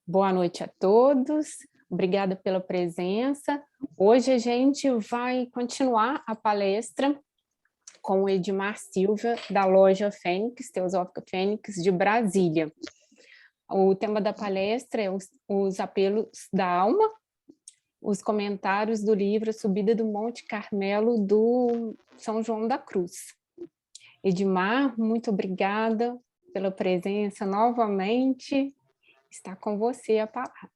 Boa noite a todos, obrigada pela presença. Hoje a gente vai continuar a palestra com o Edmar Silva, da loja Fênix, Teosófica Fênix, de Brasília. O tema da palestra é os apelos da alma, os comentários do livro Subida do Monte Carmelo, do São João da Cruz. Edmar, muito obrigada pela presença novamente. Está com você a palavra.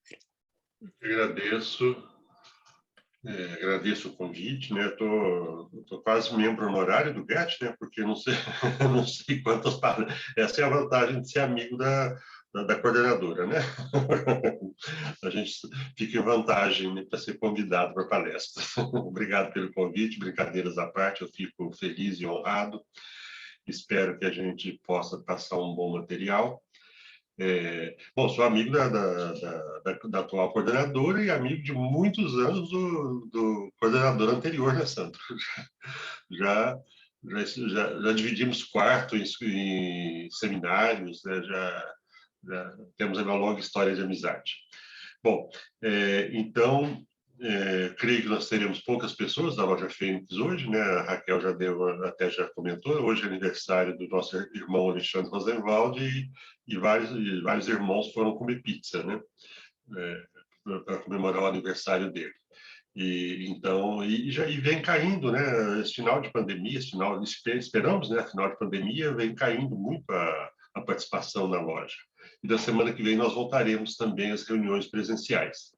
Agradeço o convite, né? Tô quase membro honorário do GET, né? Porque não sei, não sei quantas palestras. Essa é a vantagem de ser amigo da coordenadora, né? A gente fica em vantagem, né, para ser convidado para a palestra. Obrigado pelo convite, brincadeiras à parte, eu fico feliz e honrado. Espero que a gente possa passar um bom material. Bom, sou amigo da atual coordenadora e amigo de muitos anos do coordenador anterior, né, Sandro? Já, já dividimos quarto em seminários, né? Já temos uma longa história de amizade. Bom, então, creio que nós teremos poucas pessoas da loja Fênix hoje, né? A Raquel até já comentou, hoje é aniversário do nosso irmão Alexandre Rosenwald e vários irmãos foram comer pizza, né? Para comemorar o aniversário dele. E vem caindo, né? Esse final de pandemia, esperamos, né? Final de pandemia, vem caindo muito a participação na loja. E da semana que vem nós voltaremos também às reuniões presenciais.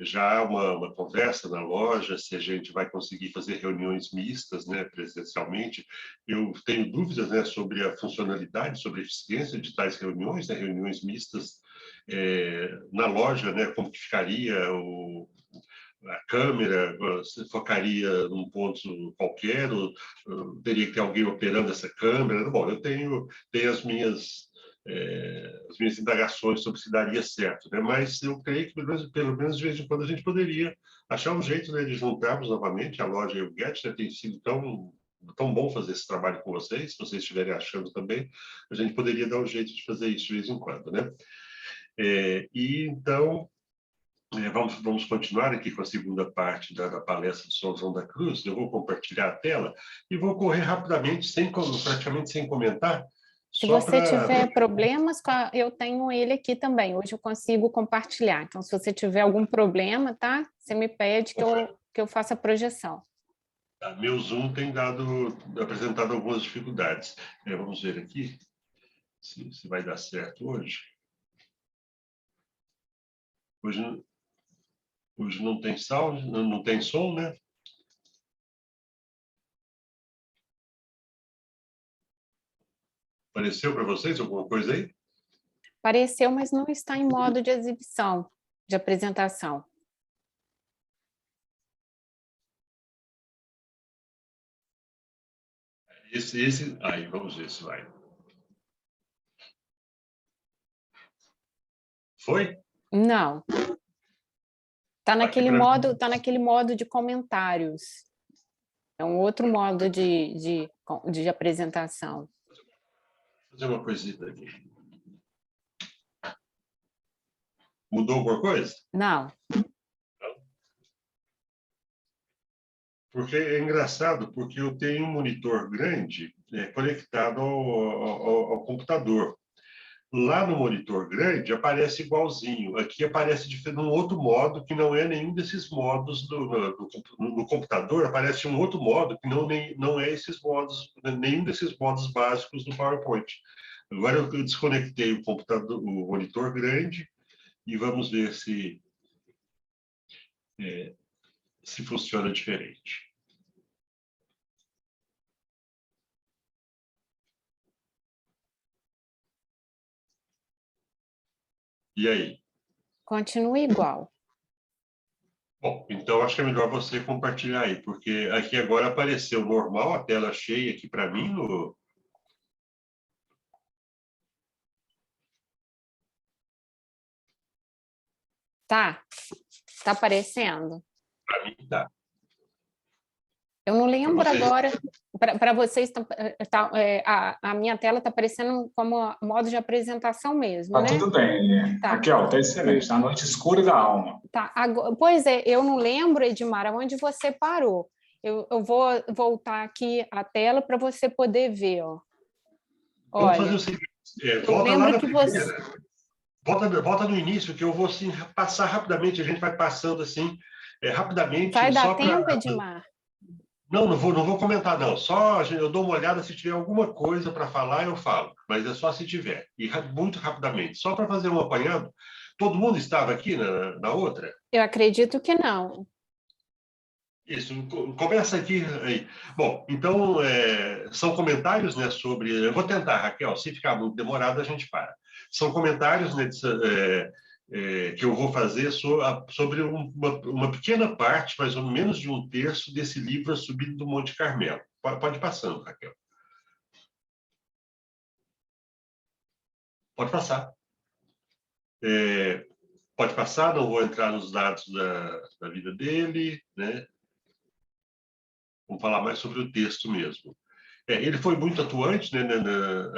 Já há uma conversa na loja se a gente vai conseguir fazer reuniões mistas, né, presencialmente. Eu tenho dúvidas, né, sobre a funcionalidade, sobre a eficiência de tais reuniões, né, reuniões mistas na loja, né, como que ficaria a câmera, se focaria num ponto qualquer, ou teria que ter alguém operando essa câmera. Bom, eu tenho as minhas indagações sobre se daria certo, né? Mas eu creio que, pelo menos de vez em quando, a gente poderia achar um jeito, né, de juntarmos novamente a loja e o GET, né? Tem sido tão bom fazer esse trabalho com vocês, se vocês estiverem achando também, a gente poderia dar um jeito de fazer isso de vez em quando, né? Então, vamos continuar aqui com a segunda parte da palestra do São João da Cruz. Eu vou compartilhar a tela e vou correr rapidamente, praticamente sem comentar. Se você tiver problemas, eu tenho ele aqui também. Hoje eu consigo compartilhar. Então, se você tiver algum problema, tá? Você me pede que eu faça a projeção. Meu Zoom tem apresentado algumas dificuldades. Vamos ver aqui se vai dar certo hoje. Hoje não tem sound, não tem som, né? Apareceu para vocês alguma coisa aí? Apareceu, mas não está em modo de exibição, de apresentação. Aí, vamos ver se vai. Foi? Não. Tá naquele modo de comentários. É um outro modo de apresentação. Vou fazer uma coisita aqui. Mudou alguma coisa? Não. Porque é engraçado, porque eu tenho um monitor grande conectado ao computador. Lá no monitor grande aparece igualzinho. Aqui aparece num outro modo que não é nenhum desses modos no computador. Aparece um outro modo que não é esses modos, nenhum desses modos básicos do PowerPoint. Agora eu desconectei o computador, o monitor grande, e vamos ver se funciona diferente. E aí? Continua igual. Bom, então acho que é melhor você compartilhar aí, porque aqui agora apareceu normal, a tela cheia aqui para mim. Tá aparecendo? Para mim tá. Eu não lembro agora, para vocês, a minha tela está aparecendo como modo de apresentação mesmo, Tá né? tudo bem, Tá. Raquel, tá excelente. A Noite Escura da Alma. Tá. Pois é, eu não lembro, Edmar, onde você parou. Eu vou voltar aqui a tela para você poder ver, ó. Vamos fazer Olha, o seguinte, eu volta lá lembro na que primeira, você... volta no início, que eu vou assim, passar rapidamente, a gente vai passando assim, Vai rapidamente, dar só para... tempo, Edmar? Não vou comentar, não. Só eu dou uma olhada, se tiver alguma coisa para falar, eu falo. Mas é só se tiver. E muito rapidamente. Só para fazer um apanhado. Todo mundo estava aqui na outra? Eu acredito que não. Isso, começa aqui. Aí. Bom, então, são comentários, né, sobre... Eu vou tentar, Raquel, se ficar muito demorado, a gente para. São comentários, né, que eu vou fazer sobre uma pequena parte, mais ou menos de um terço, desse livro A Subida do Monte Carmelo. Pode ir passando, Raquel. Pode passar. Pode passar, não vou entrar nos dados da vida dele, né? Vamos falar mais sobre o texto mesmo. Ele foi muito atuante, né,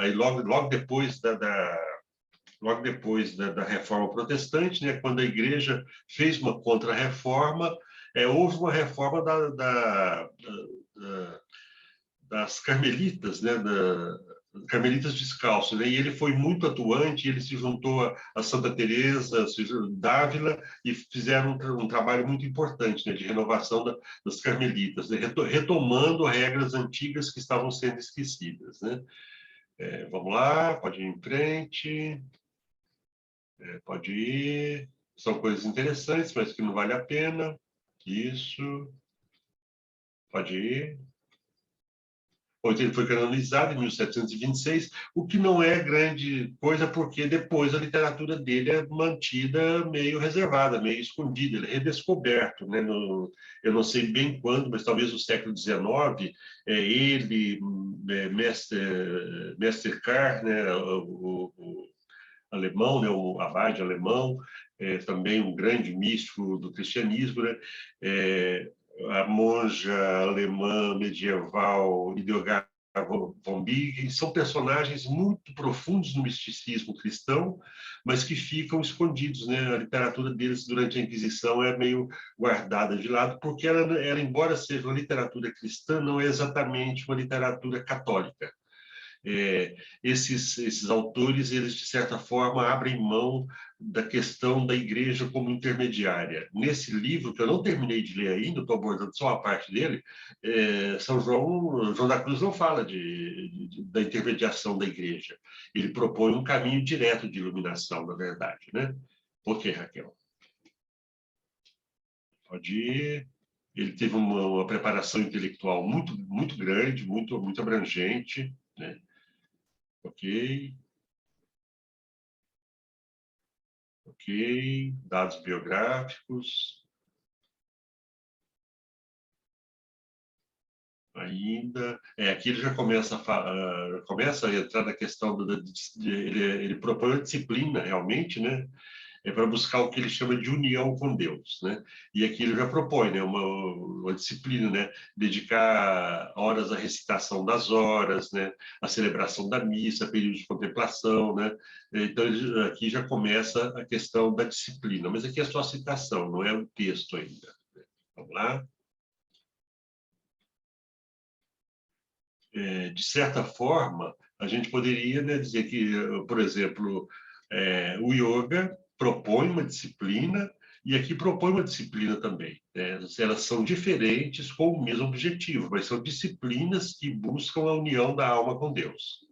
aí logo depois logo depois da Reforma Protestante, né, quando a Igreja fez uma contra-reforma, houve uma reforma das Carmelitas, né, Carmelitas Descalços, né, e ele foi muito atuante, ele se juntou a Santa Teresa d'Ávila e fizeram um trabalho muito importante, né, de renovação das Carmelitas, né, retomando regras antigas que estavam sendo esquecidas, né. Vamos lá, pode ir em frente. Pode ir. São coisas interessantes, mas que não vale a pena. Isso. Pode ir. Ele foi canonizado em 1726, o que não é grande coisa, porque depois a literatura dele é mantida meio reservada, meio escondida, ele é redescoberto, né? Eu não sei bem quando, mas talvez no século XIX, ele, Mestre Carr, né? O alemão, né, o abade alemão, também um grande místico do cristianismo, né, a monja alemã medieval Hildegard von Bingen, são personagens muito profundos no misticismo cristão, mas que ficam escondidos, né? A literatura deles durante a Inquisição é meio guardada de lado, porque ela, embora seja uma literatura cristã, não é exatamente uma literatura católica. Esses autores, eles de certa forma abrem mão da questão da igreja como intermediária. Nesse livro, que eu não terminei de ler ainda, estou abordando só a parte dele, São João da Cruz não fala da intermediação da igreja. Ele propõe um caminho direto de iluminação, na verdade, né? Por quê, Raquel? Pode ir. Ele teve uma preparação intelectual muito, muito grande, muito, muito abrangente, né? Ok. Ok. Dados biográficos. Ainda. Aqui ele já começa a entrar na questão ele propõe uma disciplina, realmente, né? Para buscar o que ele chama de união com Deus, né? E aqui ele já propõe, né, uma disciplina, né, dedicar horas à recitação das horas, né, à celebração da missa, período de contemplação, né? Então aqui já começa a questão da disciplina, mas aqui é só a citação, não é o texto ainda. Vamos lá. De certa forma, a gente poderia, né, dizer que, por exemplo, o yoga propõe uma disciplina e aqui propõe uma disciplina também. Elas são diferentes com o mesmo objetivo, mas são disciplinas que buscam a união da alma com Deus.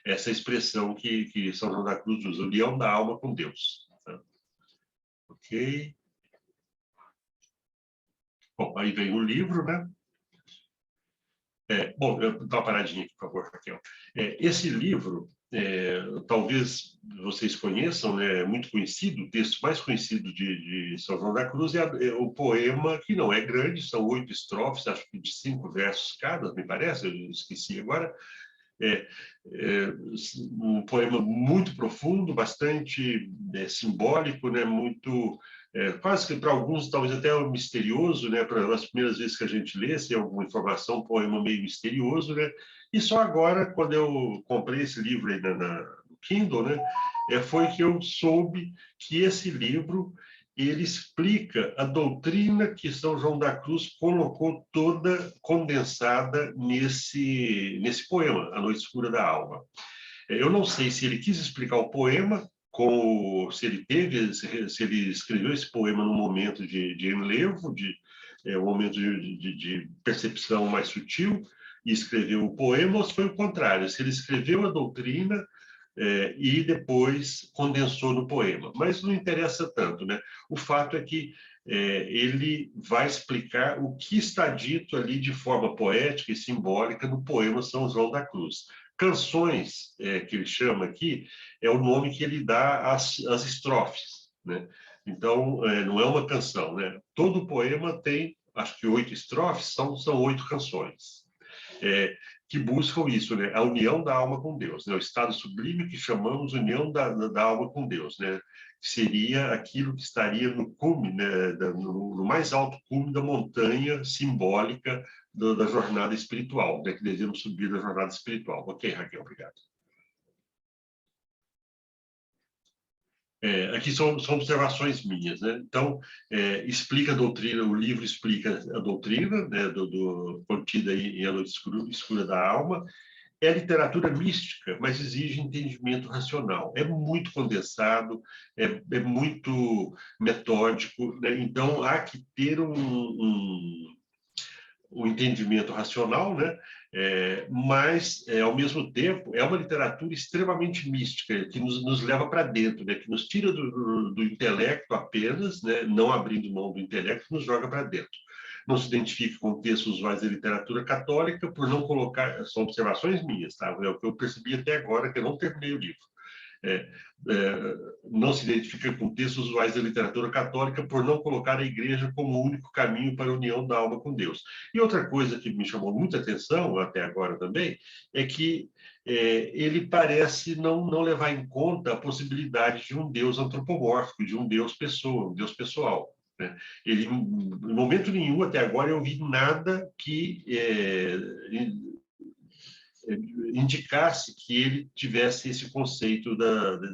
Essa expressão que São João da Cruz usa, união da alma com Deus. Tá? Ok? Bom, aí vem o livro, né? Bom, dá uma paradinha aqui, por favor, Raquel. Esse livro, talvez vocês conheçam, né, é muito conhecido, o texto mais conhecido de São João da Cruz é o poema, que não é grande, são 8 estrofes, acho que de 5 versos cada, me parece, eu esqueci agora. Um poema muito profundo, bastante simbólico, né, muito quase que para alguns talvez até misterioso, né? Para as primeiras vezes que a gente lê, se é alguma informação, um poema meio misterioso, né? E só agora, quando eu comprei esse livro aí no Kindle, né? Foi que eu soube que esse livro ele explica a doutrina que São João da Cruz colocou toda condensada nesse poema, A Noite Escura da Alma. Eu não sei se ele quis explicar o poema, se ele escreveu esse poema num momento de enlevo, um momento de percepção mais sutil, e escreveu o poema, ou se foi o contrário, se ele escreveu a doutrina e depois condensou no poema. Mas não interessa tanto, né? O fato é que ele vai explicar o que está dito ali de forma poética e simbólica no poema São João da Cruz. Canções, que ele chama aqui, é o nome que ele dá às estrofes, né? Então, não é uma canção, né? Todo poema tem, acho que 8 estrofes, são 8 canções. Que buscam isso, né? A união da alma com Deus, né? O estado sublime que chamamos união da alma com Deus, né? Que seria aquilo que estaria no cume, né? No mais alto cume da montanha simbólica da jornada espiritual, né? Que devemos subir da jornada espiritual. Ok, Raquel, obrigado. Aqui são observações minhas, né? Então, explica a doutrina, o livro explica a doutrina, né, contida em A Noite Escura da Alma. É literatura mística, mas exige entendimento racional. É muito condensado, é muito metódico, né? Então há que ter um entendimento racional, né? Mas, ao mesmo tempo, é uma literatura extremamente mística, que nos leva para dentro, né? Que nos tira do intelecto apenas, né? Não abrindo mão do intelecto, nos joga para dentro. Não se identifica com textos usuais da literatura católica por não colocar... São observações minhas, tá? É o que eu percebi até agora, que eu não terminei o livro. Não se identifica com textos usuais da literatura católica por não colocar a igreja como o único caminho para a união da alma com Deus. E outra coisa que me chamou muita atenção, até agora também, é que ele parece não levar em conta a possibilidade de um Deus antropomórfico, de um Deus pessoa, um Deus pessoal. Ele, em momento nenhum, até agora, eu vi nada que indicasse que ele tivesse esse conceito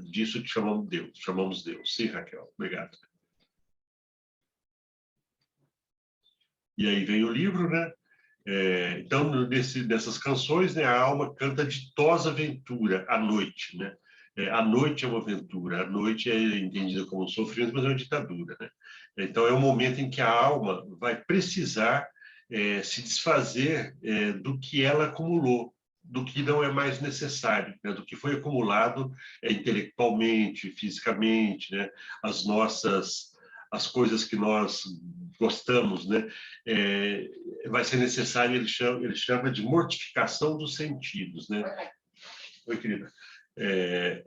disso que chamamos Deus. Sim, Raquel, obrigado. E aí vem o livro, né? Então, dessas canções, né, a alma canta ditosa aventura à noite, né? A noite é uma aventura, a noite é entendida como sofrimento, mas é uma ditadura, né? Então, é um momento em que a alma vai precisar se desfazer do que ela acumulou, do que não é mais necessário, né? Do que foi acumulado intelectualmente, fisicamente, né? As coisas que nós gostamos, né? Vai ser necessário, ele chama de mortificação dos sentidos, né? Oi, querida.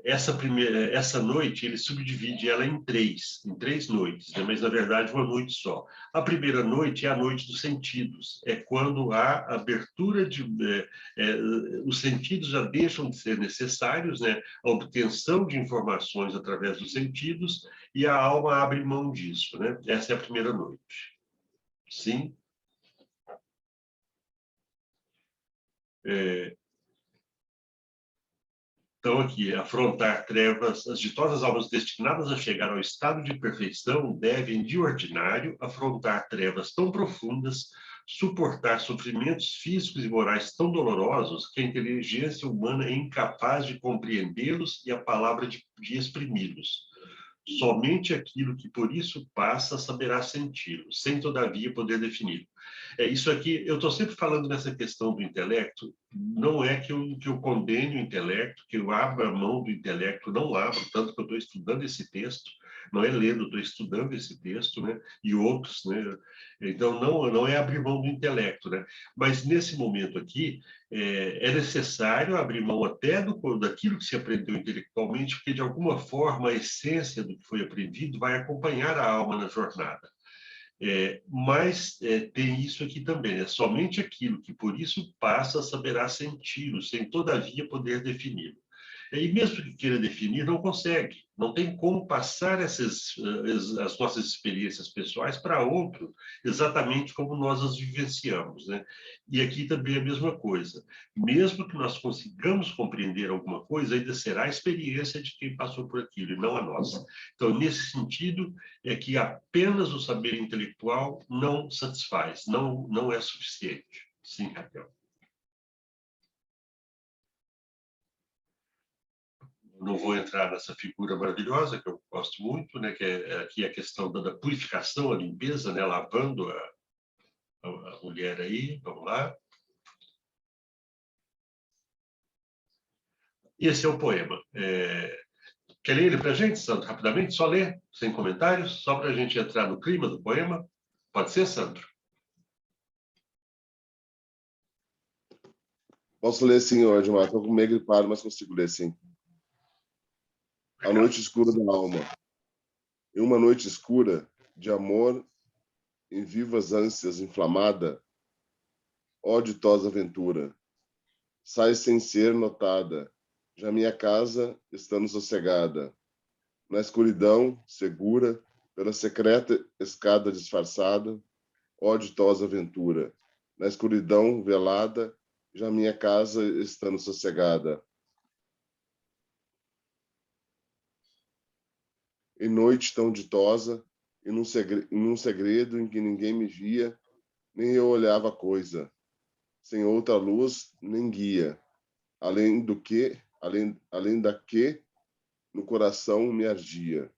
Essa noite ele subdivide ela em três noites, né? Mas na verdade uma noite só. A primeira noite é a noite dos sentidos, é quando há abertura os sentidos já deixam de ser necessários, né? A obtenção de informações através dos sentidos e a alma abre mão disso, né? Essa é a primeira noite. Sim. Então, aqui, afrontar trevas, as ditosas almas destinadas a chegar ao estado de perfeição devem, de ordinário, afrontar trevas tão profundas, suportar sofrimentos físicos e morais tão dolorosos que a inteligência humana é incapaz de compreendê-los e a palavra de exprimi-los. Somente aquilo que por isso passa saberá senti-lo, sem todavia poder defini-lo. Isso aqui, eu estou sempre falando nessa questão do intelecto, não é que eu condene o intelecto, que eu abra a mão do intelecto, não abro, tanto que eu estou estudando esse texto, não é lendo, estou estudando esse texto, né? E outros, né? Então, não é abrir mão do intelecto, né? Mas, nesse momento aqui, é necessário abrir mão até daquilo que se aprendeu intelectualmente, porque, de alguma forma, a essência do que foi aprendido vai acompanhar a alma na jornada. Mas tem isso aqui também, né? Somente aquilo que por isso passa saberá senti-lo, sem todavia poder defini-lo. E mesmo que queira definir, não consegue. Não tem como passar as nossas experiências pessoais para outro, exatamente como nós as vivenciamos, né? E aqui também é a mesma coisa. Mesmo que nós consigamos compreender alguma coisa, ainda será a experiência de quem passou por aquilo, e não a nossa. Então, nesse sentido, é que apenas o saber intelectual não satisfaz, não é suficiente. Sim, Raquel. Não vou entrar nessa figura maravilhosa, que eu gosto muito, né, que é aqui a questão da purificação, a limpeza, né, lavando a mulher aí, vamos lá. Esse é o poema. Quer ler ele para a gente, Sandro, rapidamente? Só ler, sem comentários, só para a gente entrar no clima do poema. Pode ser, Sandro? Posso ler sim, Edmar. Estou meio gripado, mas consigo ler sim. A noite escura da alma. Em uma noite escura, de amor, em vivas ânsias inflamada, ó ditosa aventura, sai sem ser notada, já minha casa estando sossegada, na escuridão, segura, pela secreta escada disfarçada, ó ditosa aventura, na escuridão velada, já minha casa estando sossegada. Em noite tão ditosa, em um segredo em que ninguém me via, nem eu olhava a coisa, sem outra luz nem guia, além da que no coração me ardia.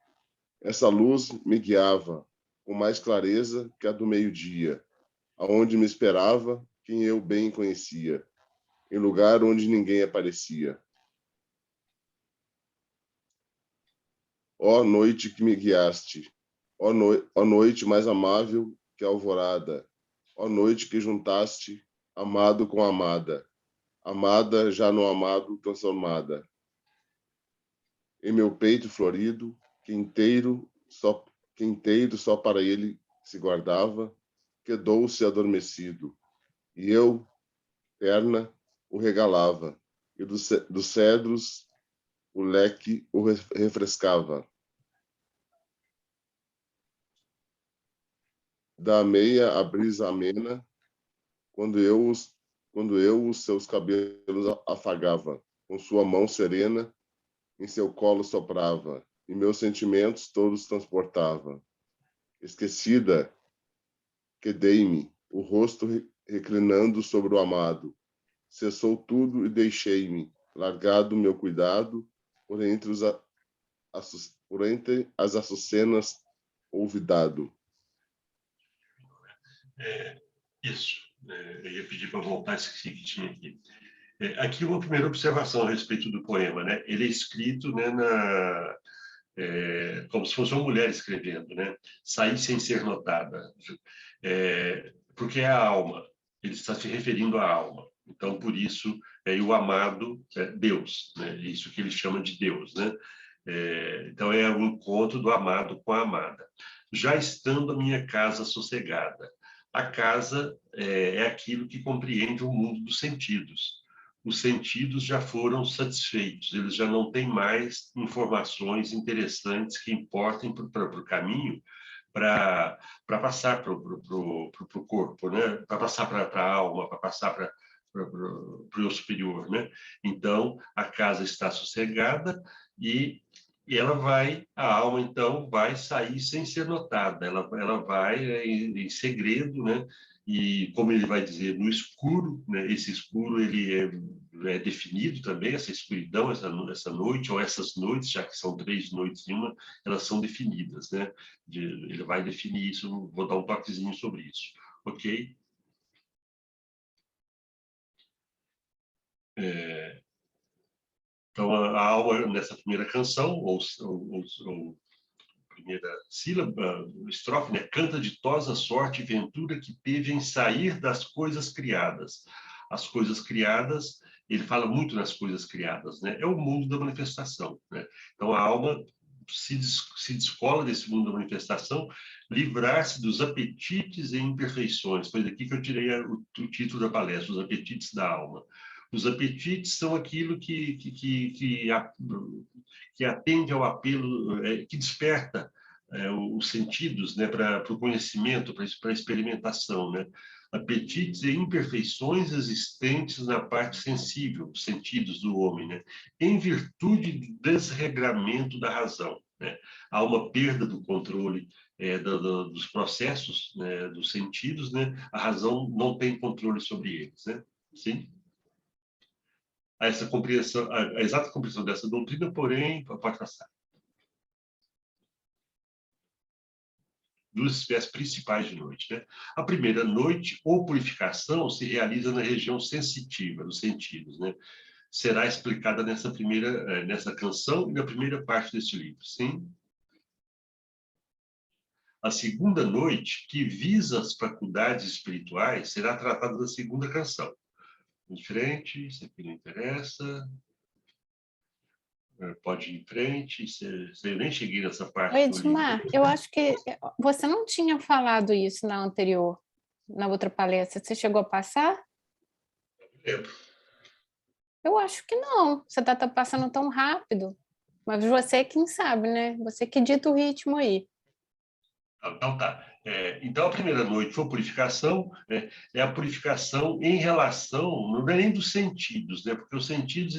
Essa luz me guiava com mais clareza que a do meio-dia, aonde me esperava quem eu bem conhecia, em lugar onde ninguém aparecia. Ó noite que me guiaste, ó noite mais amável que a alvorada, ó noite que juntaste amado com amada, amada já no amado transformada. Em meu peito florido, que inteiro só para ele se guardava, quedou-se adormecido, e eu, terna, o regalava, e dos cedros o leque o refrescava. Da meia a brisa amena, quando eu os seus cabelos afagava, com sua mão serena, em seu colo soprava, e meus sentimentos todos transportava. Esquecida, quedei-me, o rosto reclinando sobre o amado. Cessou tudo e deixei-me, largado meu cuidado, por entre as açucenas olvidado. Isso. Eu ia pedir para voltar, esqueci que tinha aqui. Aqui uma primeira observação a respeito do poema, né? Ele é escrito, né, como se fosse uma mulher escrevendo, né? Sair sem ser notada, porque é a alma. Ele está se referindo à alma. Então, por isso, o amado é Deus, né? Isso que ele chama de Deus, né? Então, é o encontro do amado com a amada. Já estando a minha casa sossegada. A casa é aquilo que compreende o mundo dos sentidos. Os sentidos já foram satisfeitos, eles já não têm mais informações interessantes que importem para o caminho para passar para o corpo, né? Para passar para a alma, para passar para o eu superior, né? Então, a casa está sossegada e a alma então vai sair sem ser notada, ela vai em segredo, né? E como ele vai dizer, no escuro, né? Esse escuro ele é definido também, essa escuridão, essa noite ou essas noites, já que são 3 noites em uma, elas são definidas, né? Ele vai definir isso, vou dar um toquezinho sobre isso, ok? Então, a alma, nessa primeira canção, ou primeira sílaba, estrofe, né? Canta ditosa sorte e ventura que teve em sair das coisas criadas. As coisas criadas, ele fala muito nas coisas criadas, né? É o mundo da manifestação, né? Então, a alma se descola desse mundo da manifestação, livrar-se dos apetites e imperfeições. Foi daqui que eu tirei o título da palestra, os apetites da alma. Os apetites são aquilo que atende ao apelo, que desperta os sentidos, né, para o conhecimento, para a experimentação, né? Apetites e imperfeições existentes na parte sensível, dos sentidos do homem, né? Em virtude do desregramento da razão, né? Há uma perda do controle dos processos, né, dos sentidos, né? A razão não tem controle sobre eles, né? Sim? Essa compreensão, a exata compreensão dessa doutrina, porém, pode passar. Duas espécies principais de noite, né? A primeira noite, ou purificação, se realiza na região sensitiva, dos sentidos, né? Será explicada nessa canção e na primeira parte deste livro, sim? A segunda noite, que visa as faculdades espirituais, será tratada na segunda canção. Em frente, isso aqui não interessa. Pode ir em frente. Eu nem cheguei nessa parte Oi, do livro. Edmar, eu acho que você não tinha falado isso na anterior, na outra palestra. Você chegou a passar? Lembro. Eu acho que não. Você está passando tão rápido. Mas você quem sabe, né? Você que dita o ritmo aí. Então tá. Então a primeira noite foi purificação, né? É a purificação em relação, não é nem dos sentidos, né? Porque os sentidos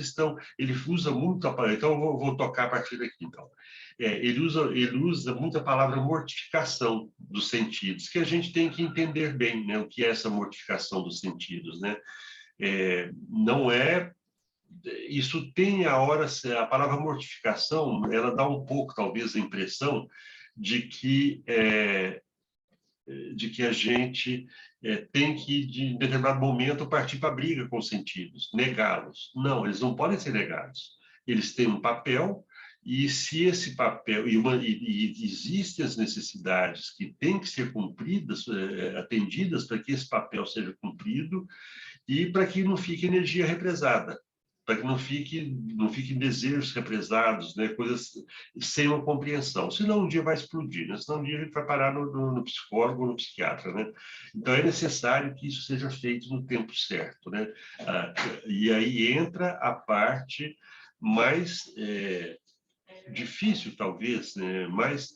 ele usa muito a palavra, então eu vou tocar a partir daqui, então. Ele usa muito a palavra mortificação dos sentidos, que a gente tem que entender bem, né? O que é essa mortificação dos sentidos, né? Não é isso tem a palavra mortificação, ela dá um pouco, talvez, a impressão de que a gente tem que, em determinado momento, partir para a briga com os sentidos, negá-los. Não, eles não podem ser negados. Eles têm um papel, e se esse papel... E existem as necessidades que têm que ser cumpridas, atendidas para que esse papel seja cumprido e para que não fique energia represada, para que não fiquem desejos represados, né? Coisas sem uma compreensão. Senão um dia vai explodir, né? Senão um dia a gente vai parar no psicólogo ou no psiquiatra, né? Então é necessário que isso seja feito no tempo certo, né? E aí entra a parte mais difícil, talvez, né? Mais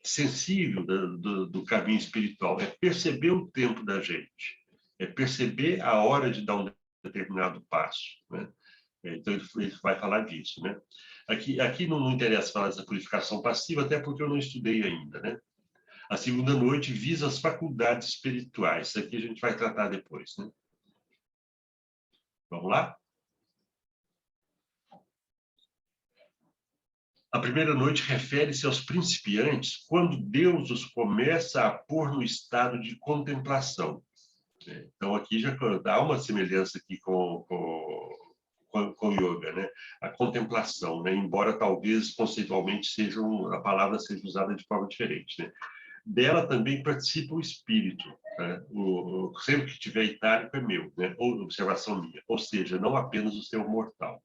sensível do caminho espiritual, é perceber o tempo da gente, é perceber a hora de dar um determinado passo, né? Então ele vai falar disso, né? Aqui não interessa falar dessa purificação passiva, até porque eu não estudei ainda, né? A segunda noite visa as faculdades espirituais. Isso aqui a gente vai tratar depois, né? Vamos lá? A primeira noite refere-se aos principiantes quando Deus os começa a pôr no estado de contemplação. Então, aqui já dá uma semelhança aqui com yoga, né? A contemplação, né? Embora talvez conceitualmente a palavra seja usada de forma diferente, né? Dela também participa o espírito, né? Sempre que tiver itálico é meu, né? Ou observação minha, ou seja, não apenas o ser mortal.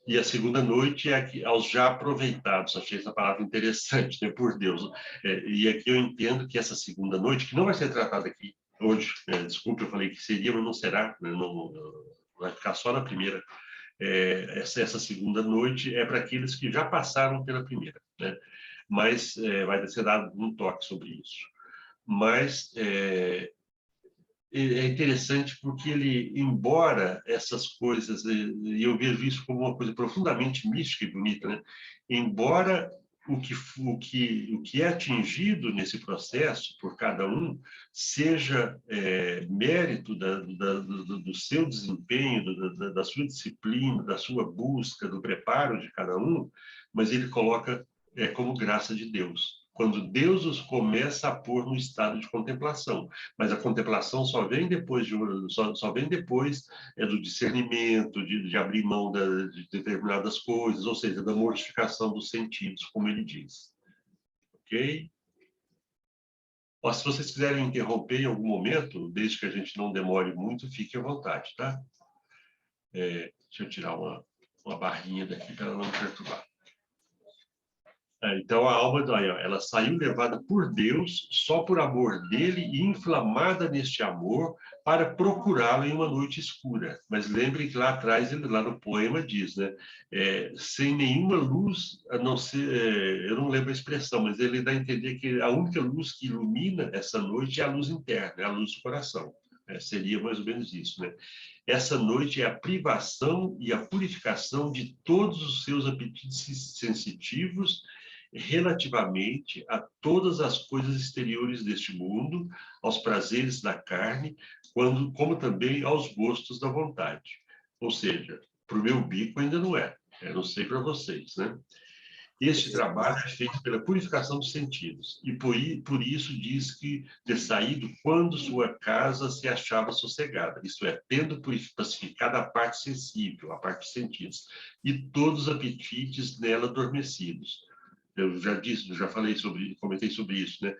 E a segunda noite é aos já aproveitados. Achei essa palavra interessante, né? Por Deus. E aqui eu entendo que essa segunda noite, que não vai ser tratada aqui hoje, desculpe, eu falei que seria, mas não será, né? Não, vai ficar só na primeira. Essa segunda noite é para aqueles que já passaram pela primeira, né? Mas vai ser dado um toque sobre isso. Mas é interessante porque ele, embora essas coisas, e eu vejo isso como uma coisa profundamente mística e bonita, né? Embora o que é atingido nesse processo por cada um seja mérito do seu desempenho, da sua disciplina, da sua busca, do preparo de cada um, mas ele coloca como graça de Deus. Quando Deus os começa a pôr no estado de contemplação, mas a contemplação só vem depois do discernimento, de abrir mão de determinadas coisas, ou seja, da mortificação dos sentidos, como ele diz. Ok? Se vocês quiserem interromper em algum momento, desde que a gente não demore muito, fique à vontade, tá? Deixa eu tirar uma barrinha daqui para ela não perturbar. Então, a alma, ela saiu levada por Deus, só por amor dele, e inflamada neste amor, para procurá-lo em uma noite escura. Mas lembrem que lá atrás, lá no poema diz, né? Sem nenhuma luz, a não ser, eu não lembro a expressão, mas ele dá a entender que a única luz que ilumina essa noite é a luz interna, é a luz do coração. Seria mais ou menos isso, né? Essa noite é a privação e a purificação de todos os seus apetites sensitivos relativamente a todas as coisas exteriores deste mundo, aos prazeres da carne, como também aos gostos da vontade. Ou seja, para o meu bico ainda não é. Eu não sei para vocês, né? Este trabalho é feito pela purificação dos sentidos, e por isso diz que ter saído quando sua casa se achava sossegada, isto é, tendo pacificado a parte sensível, a parte dos sentidos, e todos os apetites nela adormecidos. Eu já disse, comentei sobre isso, né?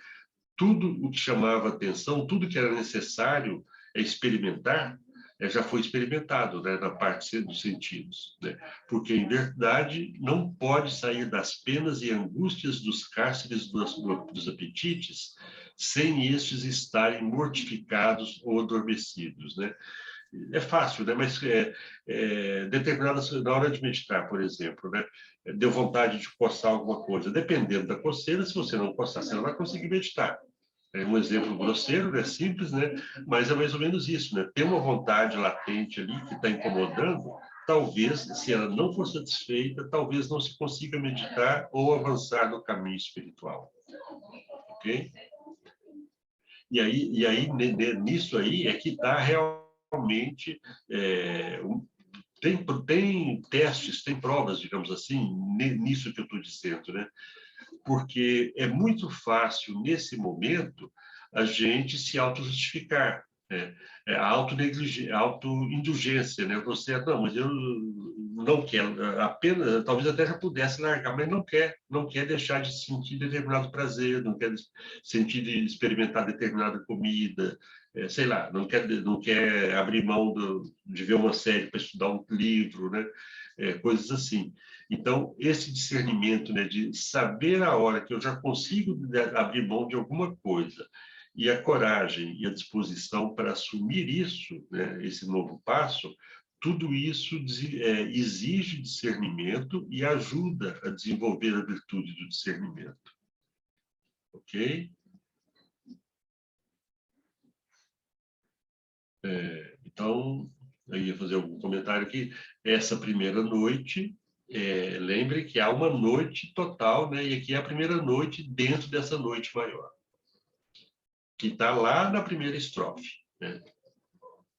Tudo o que chamava atenção, tudo que era necessário experimentar, já foi experimentado, né, na parte dos sentidos, né? Porque, em verdade, não pode sair das penas e angústias dos cárceres dos apetites sem estes estarem mortificados ou adormecidos, né? É fácil, né? Mas determinadas, na hora de meditar, por exemplo, né? Deu vontade de coçar alguma coisa. Dependendo da coceira, se você não coçar, você não vai conseguir meditar. É um exemplo grosseiro, né? Simples, né? Mas é mais ou menos isso, né? Tem uma vontade latente ali que está incomodando, talvez, se ela não for satisfeita, talvez não se consiga meditar ou avançar no caminho espiritual. Ok? E aí nisso aí é que está realmente tem testes, tem provas, digamos assim, nisso que eu estou dizendo, né? Porque é muito fácil, nesse momento, a gente se auto-justificar, né? A auto-indulgência, né? Você, não, mas eu não quero, apenas, talvez até já pudesse largar, mas não quer deixar de sentir determinado prazer, não quer sentir de experimentar determinada comida, sei lá, não quer abrir mão de ver uma série para estudar um livro, né? Coisas assim. Então, esse discernimento, né, de saber a hora que eu já consigo abrir mão de alguma coisa, e a coragem e a disposição para assumir isso, né, esse novo passo, tudo isso exige discernimento e ajuda a desenvolver a virtude do discernimento. Ok? Então, eu ia fazer algum comentário aqui. Essa primeira noite, lembre que há uma noite total, né? E aqui é a primeira noite dentro dessa noite maior, que está lá na primeira estrofe, né?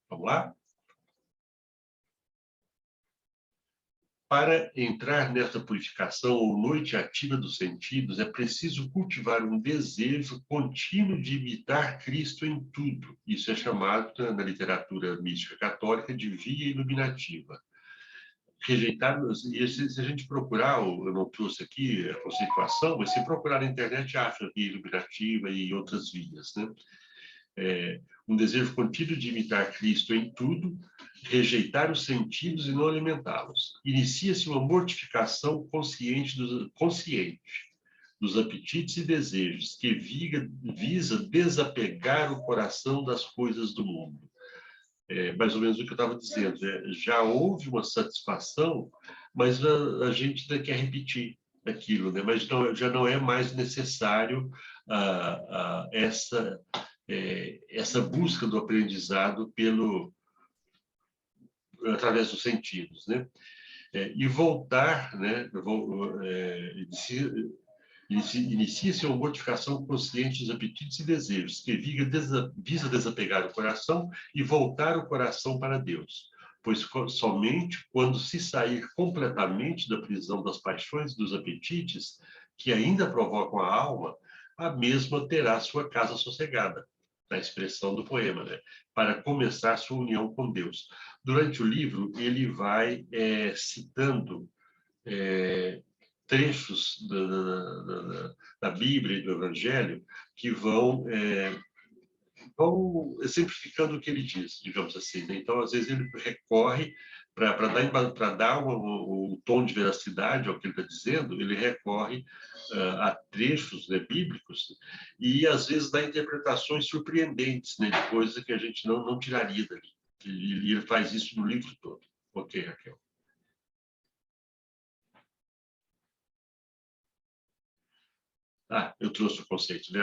Vamos lá? Para entrar nessa purificação ou noite ativa dos sentidos, é preciso cultivar um desejo contínuo de imitar Cristo em tudo. Isso é chamado, na literatura mística católica, de via iluminativa. Rejeitar, e se a gente procurar, eu não trouxe aqui a conceituação, mas se procurar na internet, acha via iluminativa e outras vias, né? Um desejo contínuo de imitar Cristo em tudo, rejeitar os sentidos e não alimentá-los. Inicia-se uma mortificação consciente dos apetites e desejos, que visa desapegar o coração das coisas do mundo. Mais ou menos o que eu estava dizendo. Já houve uma satisfação, mas a gente ainda quer repetir aquilo, né? Mas já não é mais necessário essa busca do aprendizado através dos sentidos, né? E voltar, né? Inicia-se uma mortificação consciente dos apetites e desejos, que visa desapegar o coração e voltar o coração para Deus. Pois somente quando se sair completamente da prisão das paixões e dos apetites, que ainda provocam a alma, a mesma terá sua casa sossegada, na expressão do poema, né? Para começar sua união com Deus. Durante o livro, ele vai citando trechos da Bíblia e do Evangelho que vão exemplificando o que ele diz, digamos assim, né? Então, às vezes, ele recorre Para dar o tom de veracidade ao que ele está dizendo, ele recorre a trechos, né, bíblicos e, às vezes, dá interpretações surpreendentes, né, de coisas que a gente não tiraria dali. E ele faz isso no livro todo. Ok, Raquel. Eu trouxe o conceito, né?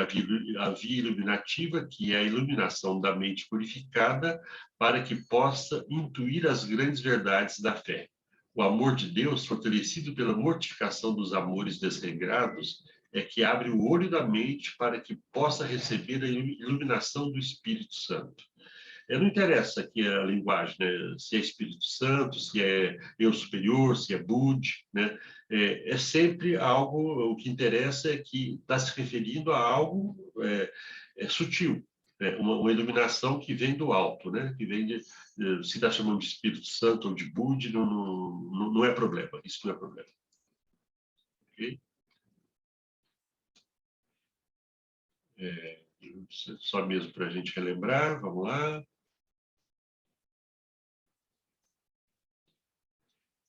A via iluminativa, que é a iluminação da mente purificada para que possa intuir as grandes verdades da fé. O amor de Deus, fortalecido pela mortificação dos amores desregrados, é que abre o olho da mente para que possa receber a iluminação do Espírito Santo. Não interessa aqui a linguagem, né? Se é Espírito Santo, se é eu superior, se é Bud, né? É sempre algo, o que interessa é que está se referindo a algo sutil, né? Uma iluminação que vem do alto, né? Que vem se está chamando de Espírito Santo ou de Bud, não é problema, isso não é problema. Ok? Só mesmo para a gente relembrar, vamos lá.